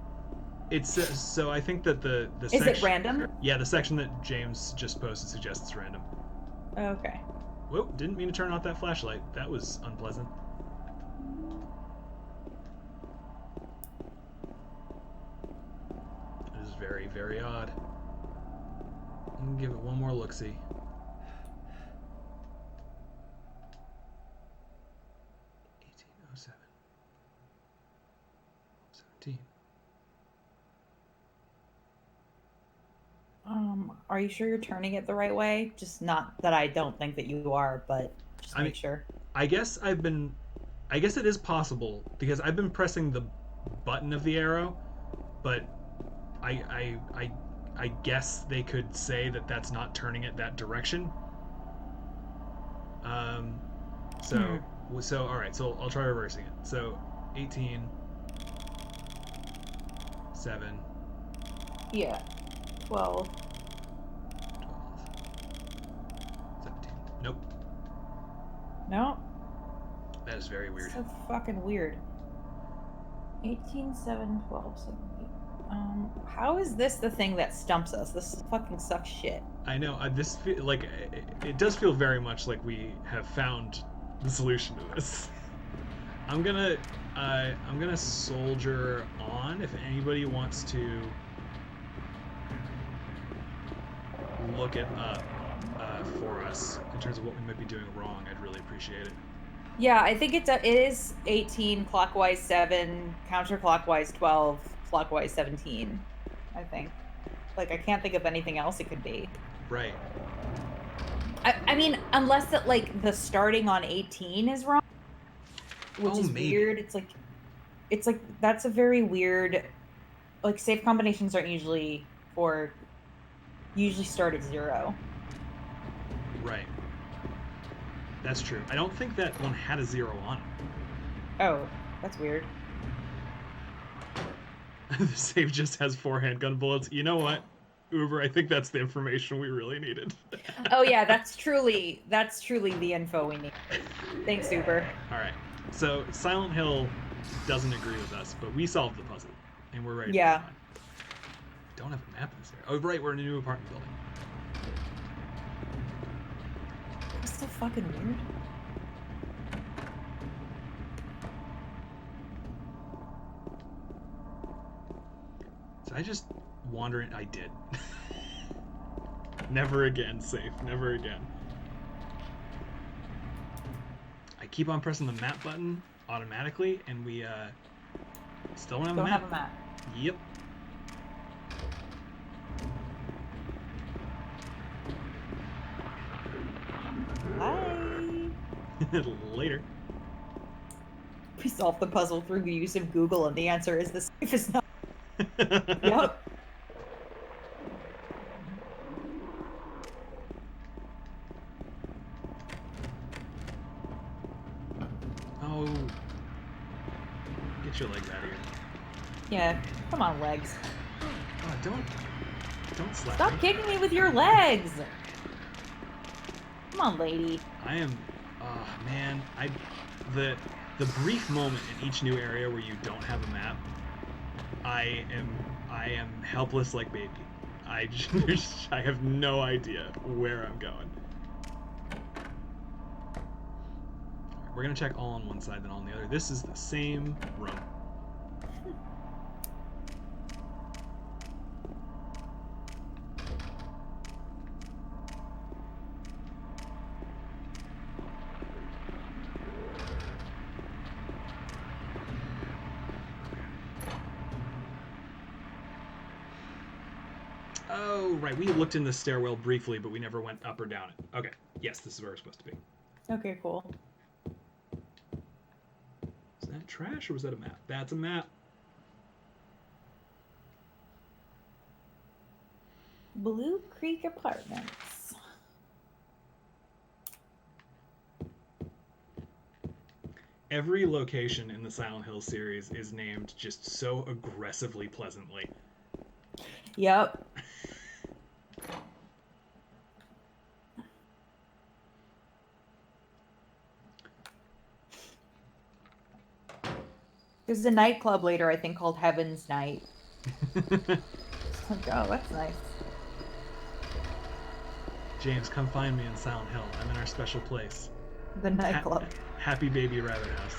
It's so I think that the Is section, it random? Yeah, the section that James just posted suggests it's random. Okay. Whoa, didn't mean to turn off that flashlight. That was unpleasant. It is very, very odd. I'm gonna give it one more look-see. 1807. 17. Are you sure you're turning it the right way? Just not that I don't think that you are, but just I make mean, sure. I guess it is possible because I've been pressing the button of the arrow, but I guess they could say that that's not turning it that direction. So all right, so I'll try reversing it. So 18 7 Yeah. 12. 12 17. Nope. No? That is very weird. So fucking weird. 18, 7, 12, 17. How is this the thing that stumps us? This fucking sucks shit. I know. This it does feel very much like we have found the solution to this. I'm gonna soldier on. If anybody wants to look it up for us in terms of what we might be doing wrong, I'd really appreciate it. Yeah, I think it is 18, clockwise 7, counterclockwise 12, clockwise 17, I think. Like, I can't think of anything else it could be. Right. I mean, unless that, like, the starting on 18 is wrong, which is maybe. weird. It's like, that's a very weird, like, safe combinations aren't usually start at 0. Right. That's true. I don't think that one had a 0 on it. Oh, that's weird. The save just has 4 handgun bullets. You know what, Uber? I think that's the information we really needed. Oh yeah, that's truly the info we need. Thanks, Uber. All right. So Silent Hill doesn't agree with us, but we solved the puzzle, and we're ready. Yeah. To move on. Don't have a map in this area. Oh, right. We're in a new apartment building. That's so fucking weird. So I just wandering. I did. Never again, safe. Never again. I keep on pressing the map button automatically, and we still don't have a map. Yep. Bye. Later. We solved the puzzle through the use of Google, and the answer is the safest not. Yep. Oh. Get your legs out of here. Yeah, come on, legs. Oh, don't slap Stop me. kicking me with your legs. Come on, lady. I am, man, the brief moment in each new area where you don't have a map, I am helpless like baby. I have no idea where I'm going. We're gonna check all on one side, then all on the other. This is the same room. Oh, right. We looked in the stairwell briefly, but we never went up or down it. Okay. Yes, this is where we're supposed to be. Okay, cool. trash or was that a map? That's a map. Blue Creek Apartments. Every location in the Silent Hill series is named just so aggressively pleasantly. Yep. There's a nightclub later, I think, called Heaven's Night. Like, oh, that's nice. James, come find me in Silent Hill. I'm in our special place. The nightclub. Happy Baby Rabbit House.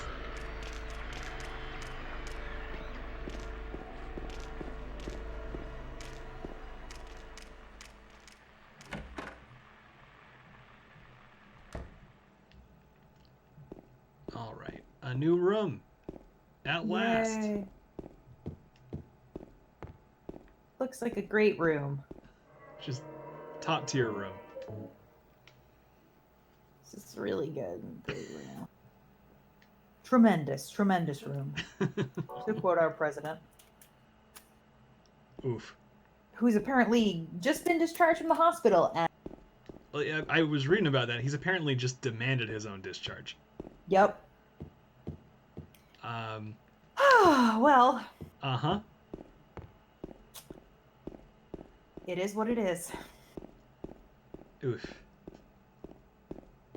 All right, a new room. At last. Yay. Looks like a great room. Just top tier room. This is really good. Great room. Tremendous room. To quote our president, Oof. who's apparently just been discharged from the hospital. And Well, yeah, I was reading about that. He's apparently just demanded his own discharge. yep. Well, Uh-huh. it is what it is. Oof. If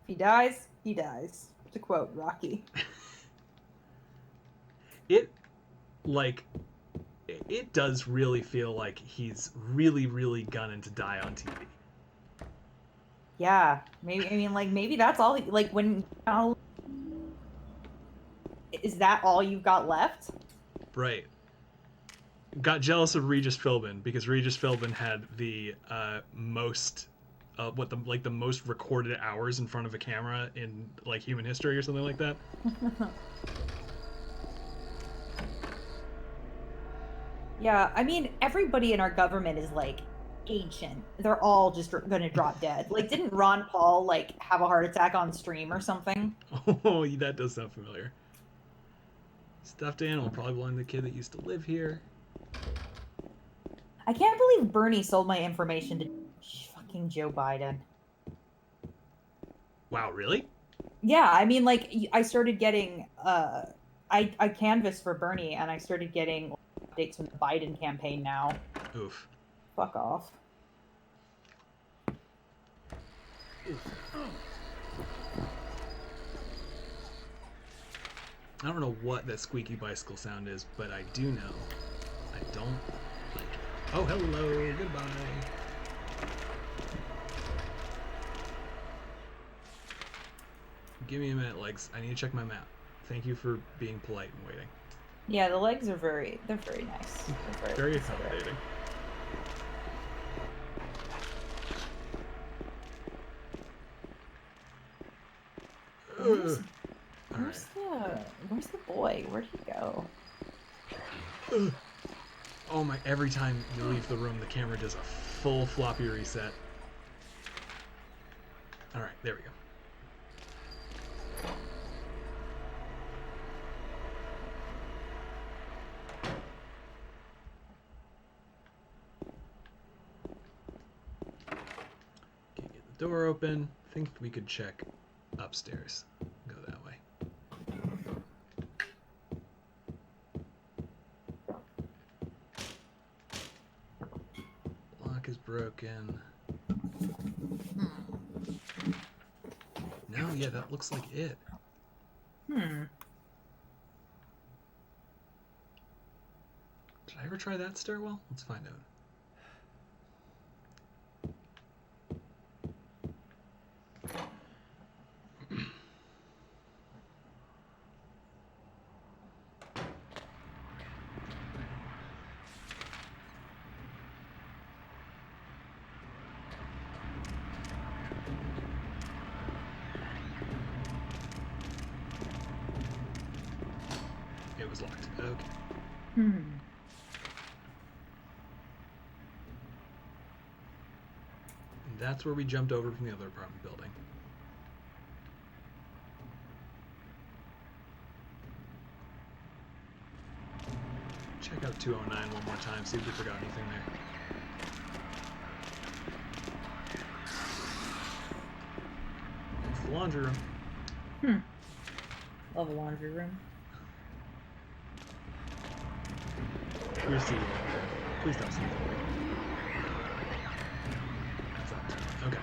he dies, he dies. To quote Rocky. It does really feel like he's really, really gunning to die on TV. Yeah, maybe. I mean, like maybe that's all. Like when is that all you've got left? Right. Got jealous of Regis Philbin because Regis Philbin had the most the most recorded hours in front of a camera in like human history or something like that. Yeah, I mean, everybody in our government is like ancient. They're all just gonna drop dead. Like, didn't Ron Paul like have a heart attack on stream or something? Oh, that does sound familiar. Stuffed animal probably belonged to the kid that used to live here. I can't believe Bernie sold my information to fucking Joe Biden. Wow, really? Yeah, I mean, like, I started getting, I canvassed for Bernie, and I started getting updates from the Biden campaign now. Oof. Fuck off. I don't know what that squeaky bicycle sound is, but I do know I don't like it. Oh, hello, goodbye. Give me a minute, legs. I need to check my map. Thank you for being polite and waiting. Yeah, the legs are they're very nice. They're Very considerate. accommodating. Where's the boy? Where'd he go? Oh my, every time you leave the room, the camera does a full floppy reset. Alright, there we go. Can't get the door open. Think we could check upstairs. Go that way. Lock is broken. No, yeah, that looks like it. Hmm. Did I ever try that stairwell? Let's find out. It was locked. Okay. Hmm. And that's where we jumped over from the other apartment building. 209 one more time, see if we forgot anything there. It's the laundry room. Love a laundry room. Here's the. Please don't sneak away. That's up. Okay.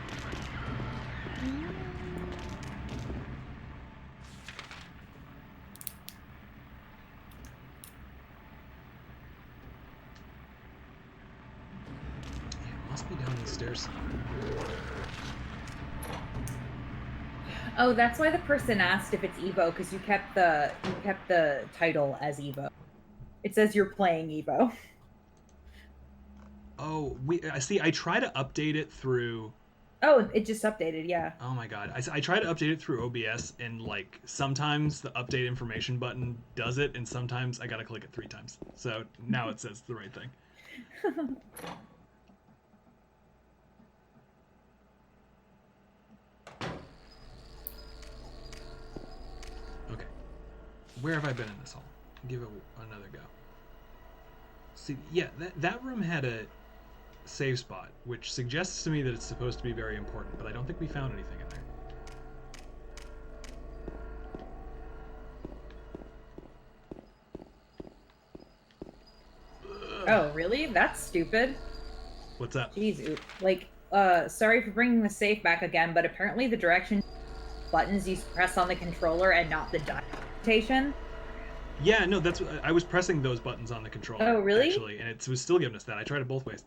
It must be down the stairs. Oh, that's why the person asked if it's Evo, because you kept the title as Evo. It says you're playing Evo. Oh, I see. I try to update it through. Oh, it just updated, yeah. Oh my god. I try to update it through OBS, and like sometimes the update information button does it, and sometimes I gotta click it 3 times. So now it says the right thing. Okay. Where have I been in this hall? Give it another go. See, yeah, that room had a save spot, which suggests to me that it's supposed to be very important, but I don't think we found anything in there. Oh, really? That's stupid. What's up? Jeez, like, sorry for bringing the safe back again, but apparently the direction buttons you press on the controller and not the documentation. Yeah, no, that's I was pressing those buttons on the controller. Oh, really? Actually, and it was still giving us that. I tried it both ways.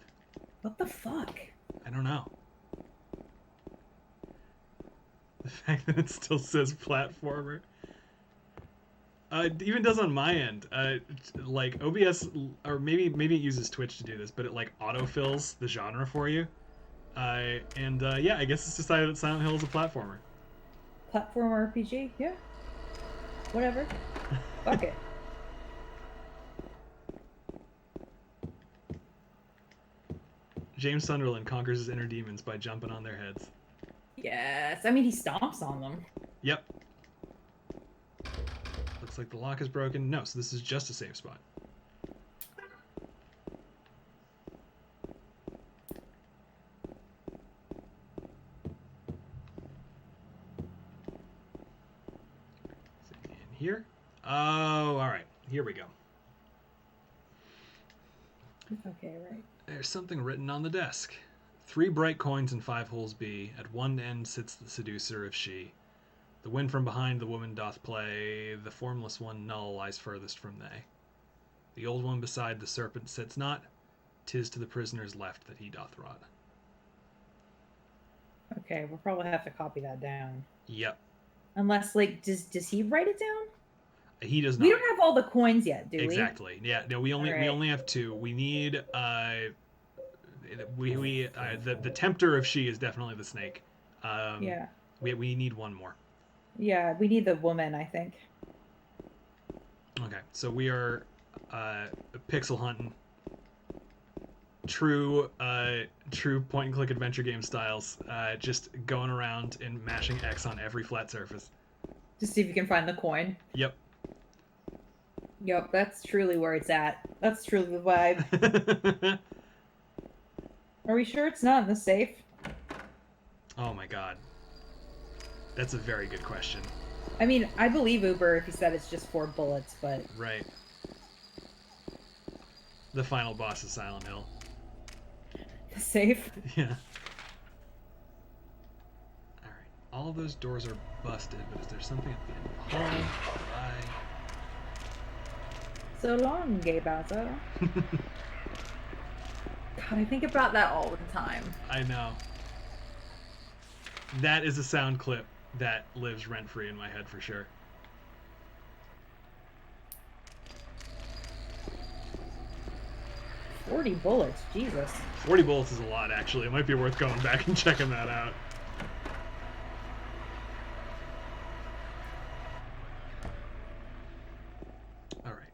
What the fuck? I don't know. The fact that it still says platformer. It even does on my end. Like OBS, or maybe it uses Twitch to do this, but it like autofills the genre for you. Yeah, I guess it's decided that Silent Hill is a platformer. Platformer RPG? Yeah. Whatever. Fuck it. James Sunderland conquers his inner demons by jumping on their heads. Yes. I mean, he stomps on them. Yep. Looks like the lock is broken. No, so this is just a safe spot. In here? Oh, alright. Here we go. Okay, right. There's something written on the desk. 3 bright coins and 5 holes be. At one end sits the seducer of she. The wind from behind the woman doth play. The formless one null lies furthest from they. The old one beside the serpent sits not. 'Tis to the prisoner's left that he doth rot. Okay, we'll probably have to copy that down. Yep. Unless, like, does he write it down? He does not. We don't have all the coins yet, do we? Exactly. Yeah. No, we only have 2. We need the tempter of she is definitely the snake. Yeah. We need 1 more. Yeah, we need the woman, I think. Okay, so we are pixel hunting. True point and click adventure game styles. Just going around and mashing X on every flat surface. To see if you can find the coin. Yep. Yep, that's truly where it's at. That's truly the vibe. Are we sure it's not in the safe? Oh my god. That's a very good question. I mean, I believe Uber if he said it's just 4 bullets, but... Right. The final boss of Silent Hill. The safe? Yeah. Alright. All of those doors are busted, but is there something at the end of the hall? Bye. So long, gay Bowser. God, I think about that all the time. I know. That is a sound clip that lives rent-free in my head for sure. $40 bullets, Jesus. 40 bullets is a lot, actually. It might be worth going back and checking that out. Alright.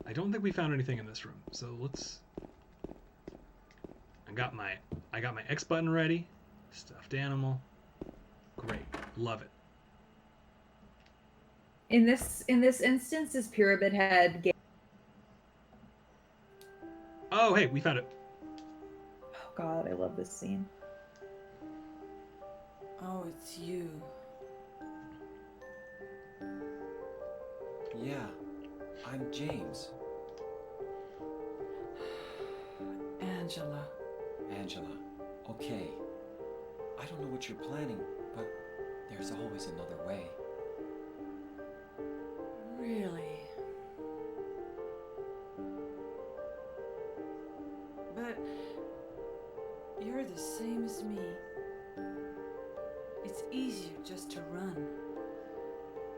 I don't think we found anything in this room, so let's... I got my X button ready. Stuffed animal. Great. Love it. In this instance, is Pyramid Head Oh, hey, we found it. Oh God, I love this scene. Oh, it's you. Yeah, I'm James. Angela. Angela, okay. I don't know what you're planning, but there's always another way. Really? But you're the same as me. It's easier just to run.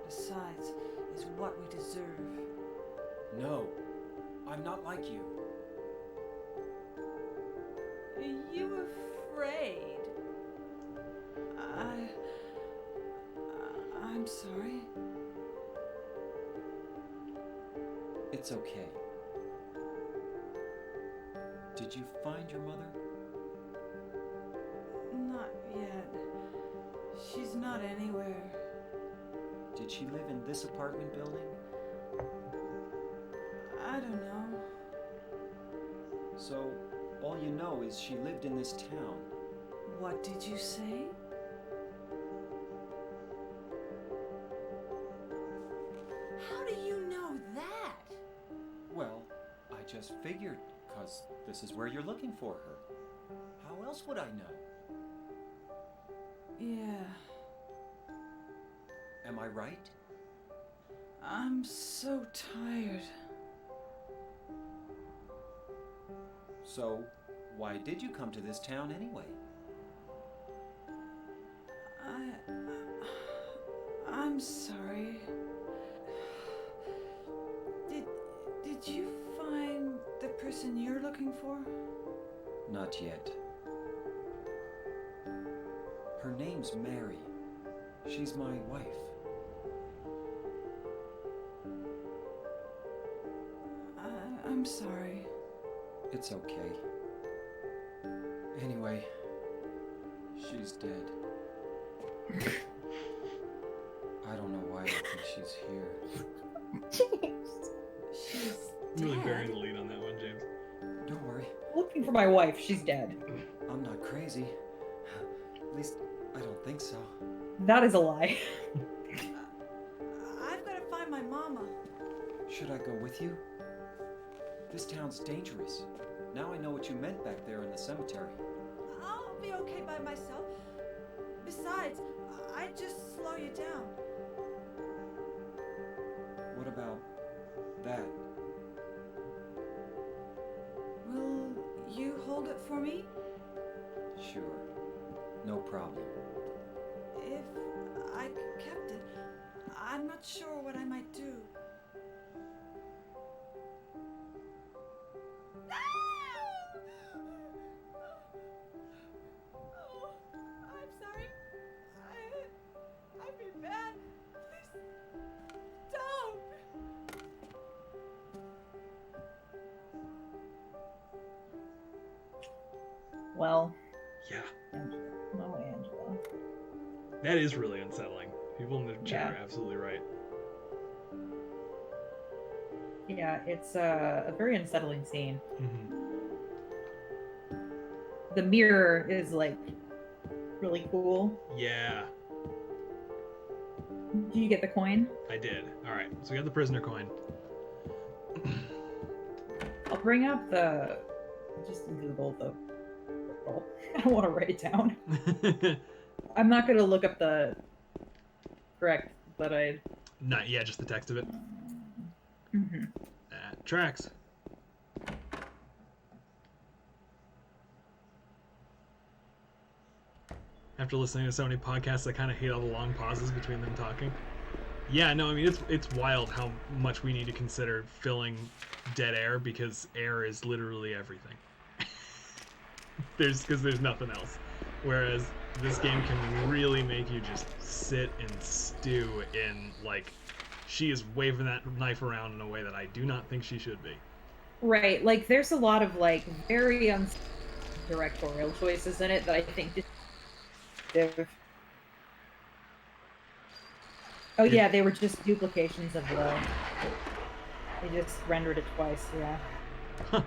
Besides, it's what we deserve. No, I'm not like you. Are you afraid? I'm sorry. It's okay. Did you find your mother? Not yet. She's not anywhere. Did she live in this apartment building? I don't know. So, all you know is she lived in this town. What did you say? How do you know that? Well, I just figured, 'cause this is where you're looking for her. How else would I know? Yeah, Am I right? I'm so tired. So, why did you come to this town anyway? I'm sorry. Did you find the person you're looking for? Not yet. Her name's Mary. She's my wife. I'm sorry. It's okay. Anyway, she's dead. I don't know why I think she's here. James. She's I'm really dead. burying the lead on that one, James. Don't worry, Looking for my wife. She's dead. I'm not crazy. At least, I don't think so. That is a lie. I've got to find my mama. Should I go with you? This town's dangerous. Now I know what you meant back there in the cemetery. I'll be okay by myself. Besides, I'd just slow you down. What about that? Will you hold it for me? Sure. No problem. If I kept it, I'm not sure what I might do. Oh, I'm sorry. I've been bad. Please don't. Well, Yeah. oh, Angela. That is really unsettling. People in the chat Yeah. are absolutely right. Yeah, it's a very unsettling scene. Mm-hmm. The mirror is like really cool. Yeah, Do you get the coin? I did. All right, so we got the prisoner coin. I'll bring up the. Just Google the. Oh, I don't want to write it down. I'm not going to look up the correct, but I. Not yeah, just the text of it. Mhm. That tracks. After listening to so many podcasts, I kind of hate all the long pauses between them talking. Yeah, no, I mean it's wild how much we need to consider filling dead air because air is literally everything. Because there's nothing else. Whereas this game can really make you just sit and stew in like she is waving that knife around in a way that I do not think she should be. Right, like there's a lot of like very directorial choices in it that I think just. Oh yeah, they were just duplications of the. They just rendered it twice, yeah. Huh.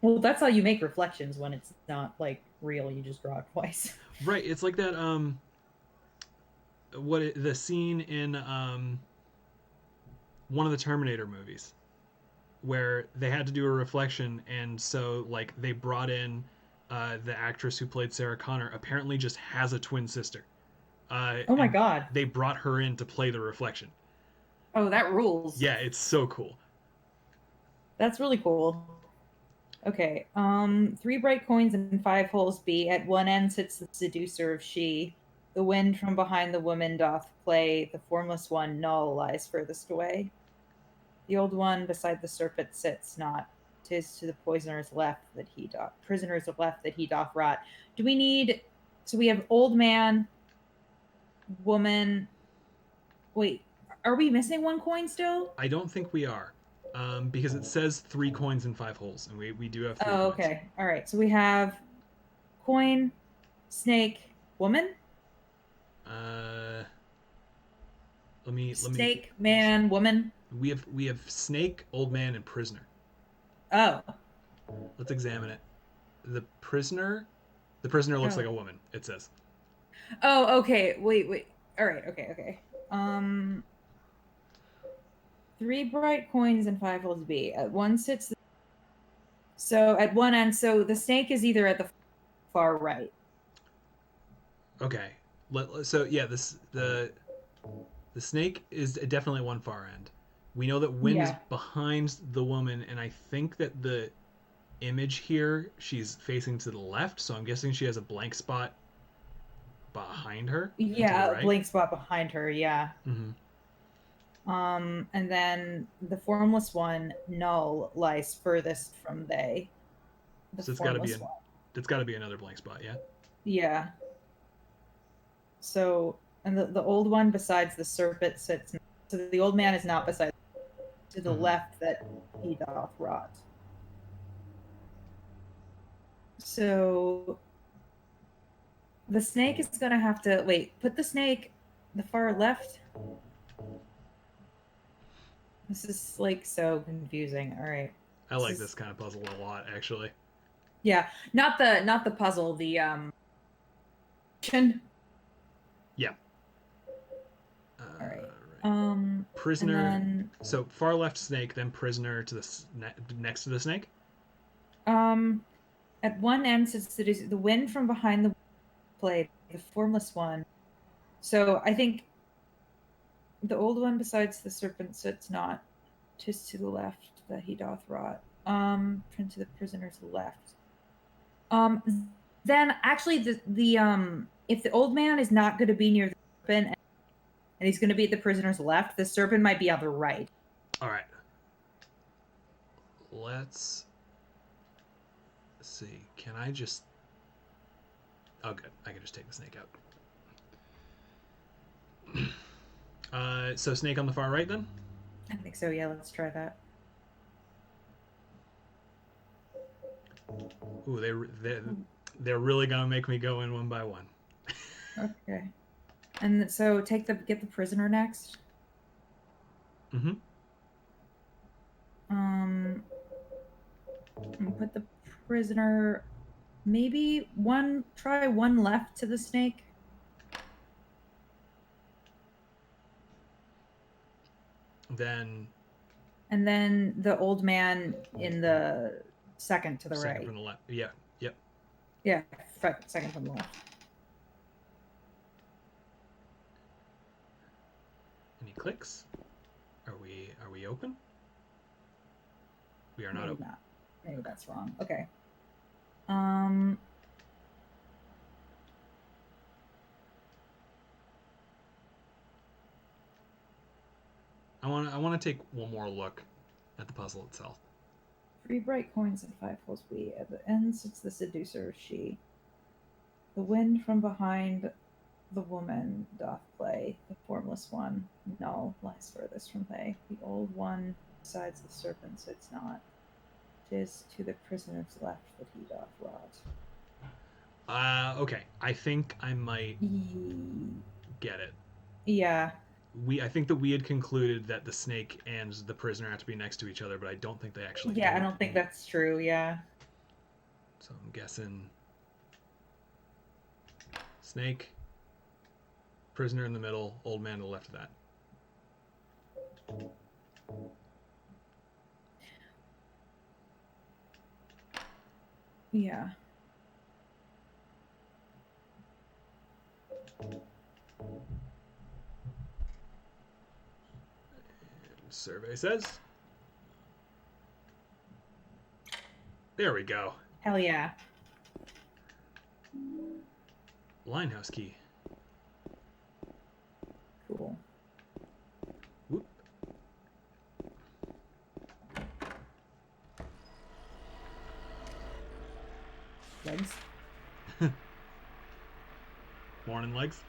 Well, that's how you make reflections when it's not like real. You just draw it twice. Right. It's like that. The scene in one of the Terminator movies where they had to do a reflection, and so like they brought in the actress who played Sarah Connor. Apparently, just has a twin sister. Oh my And god. they brought her in to play the reflection. Oh, that rules. Yeah, it's so cool. That's really cool. Okay. 3 bright coins and 5 holes be. At one end sits the seducer of she. The wind from behind the woman doth play. The formless one null lies furthest away. The old one beside the serpent sits not. 'Tis to the poisoner's left that he doth prisoners of left that he doth rot. Do we need so we have old man, woman. Wait, are we missing 1 coin still? I don't think we are, because it says 3 coins and 5 holes, and we do have 3 Oh, coins. okay. All right. So we have coin, snake, woman. Let me. Snake, man, woman. We have snake, old man, and prisoner. Oh. Let's examine it. The prisoner looks Oh. like a woman. It says. Oh, okay. Wait. All right. Okay. 3 bright coins and 5 holes be. At one sits. So at one end, so the snake is either at the far right. Okay. So yeah, the snake is definitely one far end. We know that Wind is Yeah. behind the woman, and I think that the image here, she's facing to the left, so I'm guessing she has a blank spot behind her. and to the Yeah, right. blank spot behind her. Yeah. Mm-hmm. And then the formless one, null, lies furthest from they. The So it's got to be formless one. it's got to be another blank spot, yeah. Yeah. So, and the old one besides the serpent sits. So the old man is not beside. To the Mhm. left that he doth rot. So the snake is gonna have to wait. Put the snake the far left. This is like so confusing. All right. I like This is- this kind of puzzle a lot, actually. Yeah, not the puzzle. The Yeah. All right. Right. Prisoner. And So far left snake, then prisoner to the next to the snake. then at one end sits the wind from behind the play, the formless one. So I think the old one besides the serpent sits not. 'Tis to the left that he doth rot. Turn to the prisoner's left. Then actually the if the old man is not going to be near the serpent and he's going to be at the prisoner's left, the serpent might be on the right. All right. Let's see. Can I just? Oh, good. I can just take the snake out. So snake on the far right then. I think so. Yeah, let's try that. Ooh, they're really gonna make me go in one by one. Okay. And so get the prisoner next. Mm-hmm. And put the prisoner maybe try one left to the snake. Then And then the old man in the second to the second right. from the left. Yeah. Yep. Yeah, second from the left. Any clicks? Are we open? We are not Maybe open. not. Maybe that's wrong. Okay. I want to take one more look at the puzzle itself. 3 bright coins and 5 holes we. At the end sits the seducer, she. The wind from behind the woman doth play. The formless one, null, lies furthest from they. The old one besides the serpent sits not. 'Tis to the prisoner's left that he doth rot. Okay. I think I might get it. Yeah. I think that we had concluded that the snake and the prisoner have to be next to each other, but I don't think they actually Yeah, do. I don't think that's true. Yeah. So I'm guessing snake, prisoner in the middle, old man to the left of that. Yeah. Survey says. There we go. Hell yeah. Linehouse key. Cool. Whoop. Legs. Morning legs.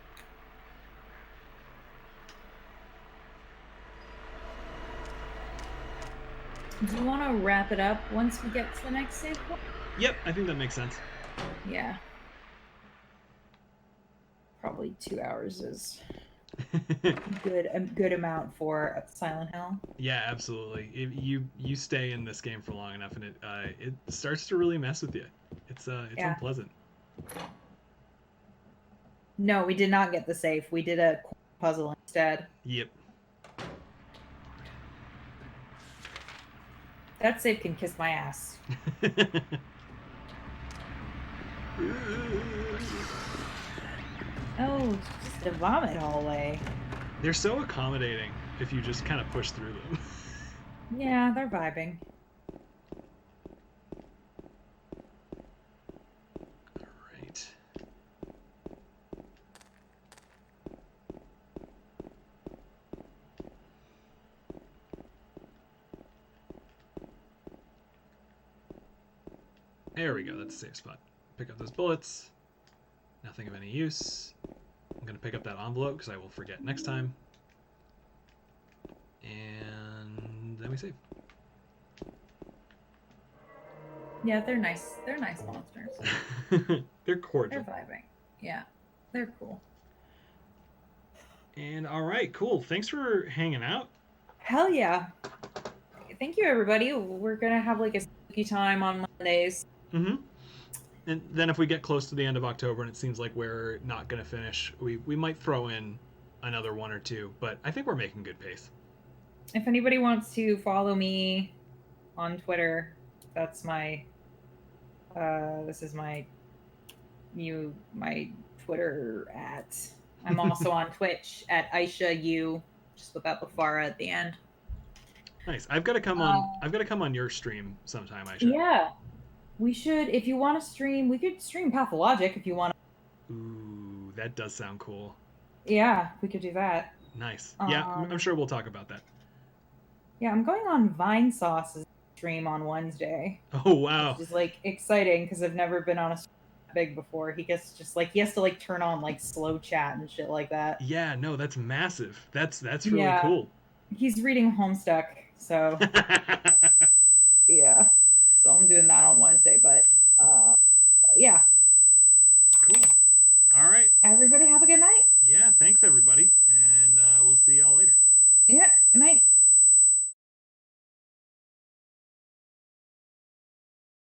Do you want to wrap it up once we get to the next save point? Yep, I think that makes sense. Yeah. Probably 2 hours is a good amount for Silent Hill. Yeah, absolutely. If you stay in this game for long enough, and it starts to really mess with you. It's Yeah. unpleasant. No, we did not get the safe. We did a puzzle instead. Yep. That safe can kiss my ass. Oh, it's just a vomit hallway. They're so accommodating if you just kind of push through them. Yeah, they're vibing. Right. There we go. That's a safe spot. Pick up those bullets. Nothing of any use. I'm going to pick up that envelope because I will forget next time. And then we save. Yeah, they're nice. They're nice monsters. They're cordial. They're vibing. Yeah, they're cool. And all right, cool. Thanks for hanging out. Hell yeah. Thank you, everybody. We're going to have like a spooky time on Mondays. Mm-hmm. And then if we get close to the end of October and it seems like we're not going to finish, we might throw in another one or two. But I think we're making good pace. If anybody wants to follow me on Twitter, that's my this is my Twitter at. I'm also on Twitch at Aysha U, just without the Farah at the end. Nice. I've got to come on. I've got to come on your stream sometime, Aysha. Yeah, we should. If you want to stream, we could stream Pathologic if you want. Ooh, that does sound cool. Yeah, we could do that. Nice. Yeah, I'm sure we'll talk about that. Yeah, I'm going on Vine Sauce's stream on Wednesday. Oh wow. Which is like exciting because I've never been on a stream that big before. He gets just like he has to like turn on like slow chat and shit like that. Yeah, no, that's massive. That's really cool. He's reading Homestuck, so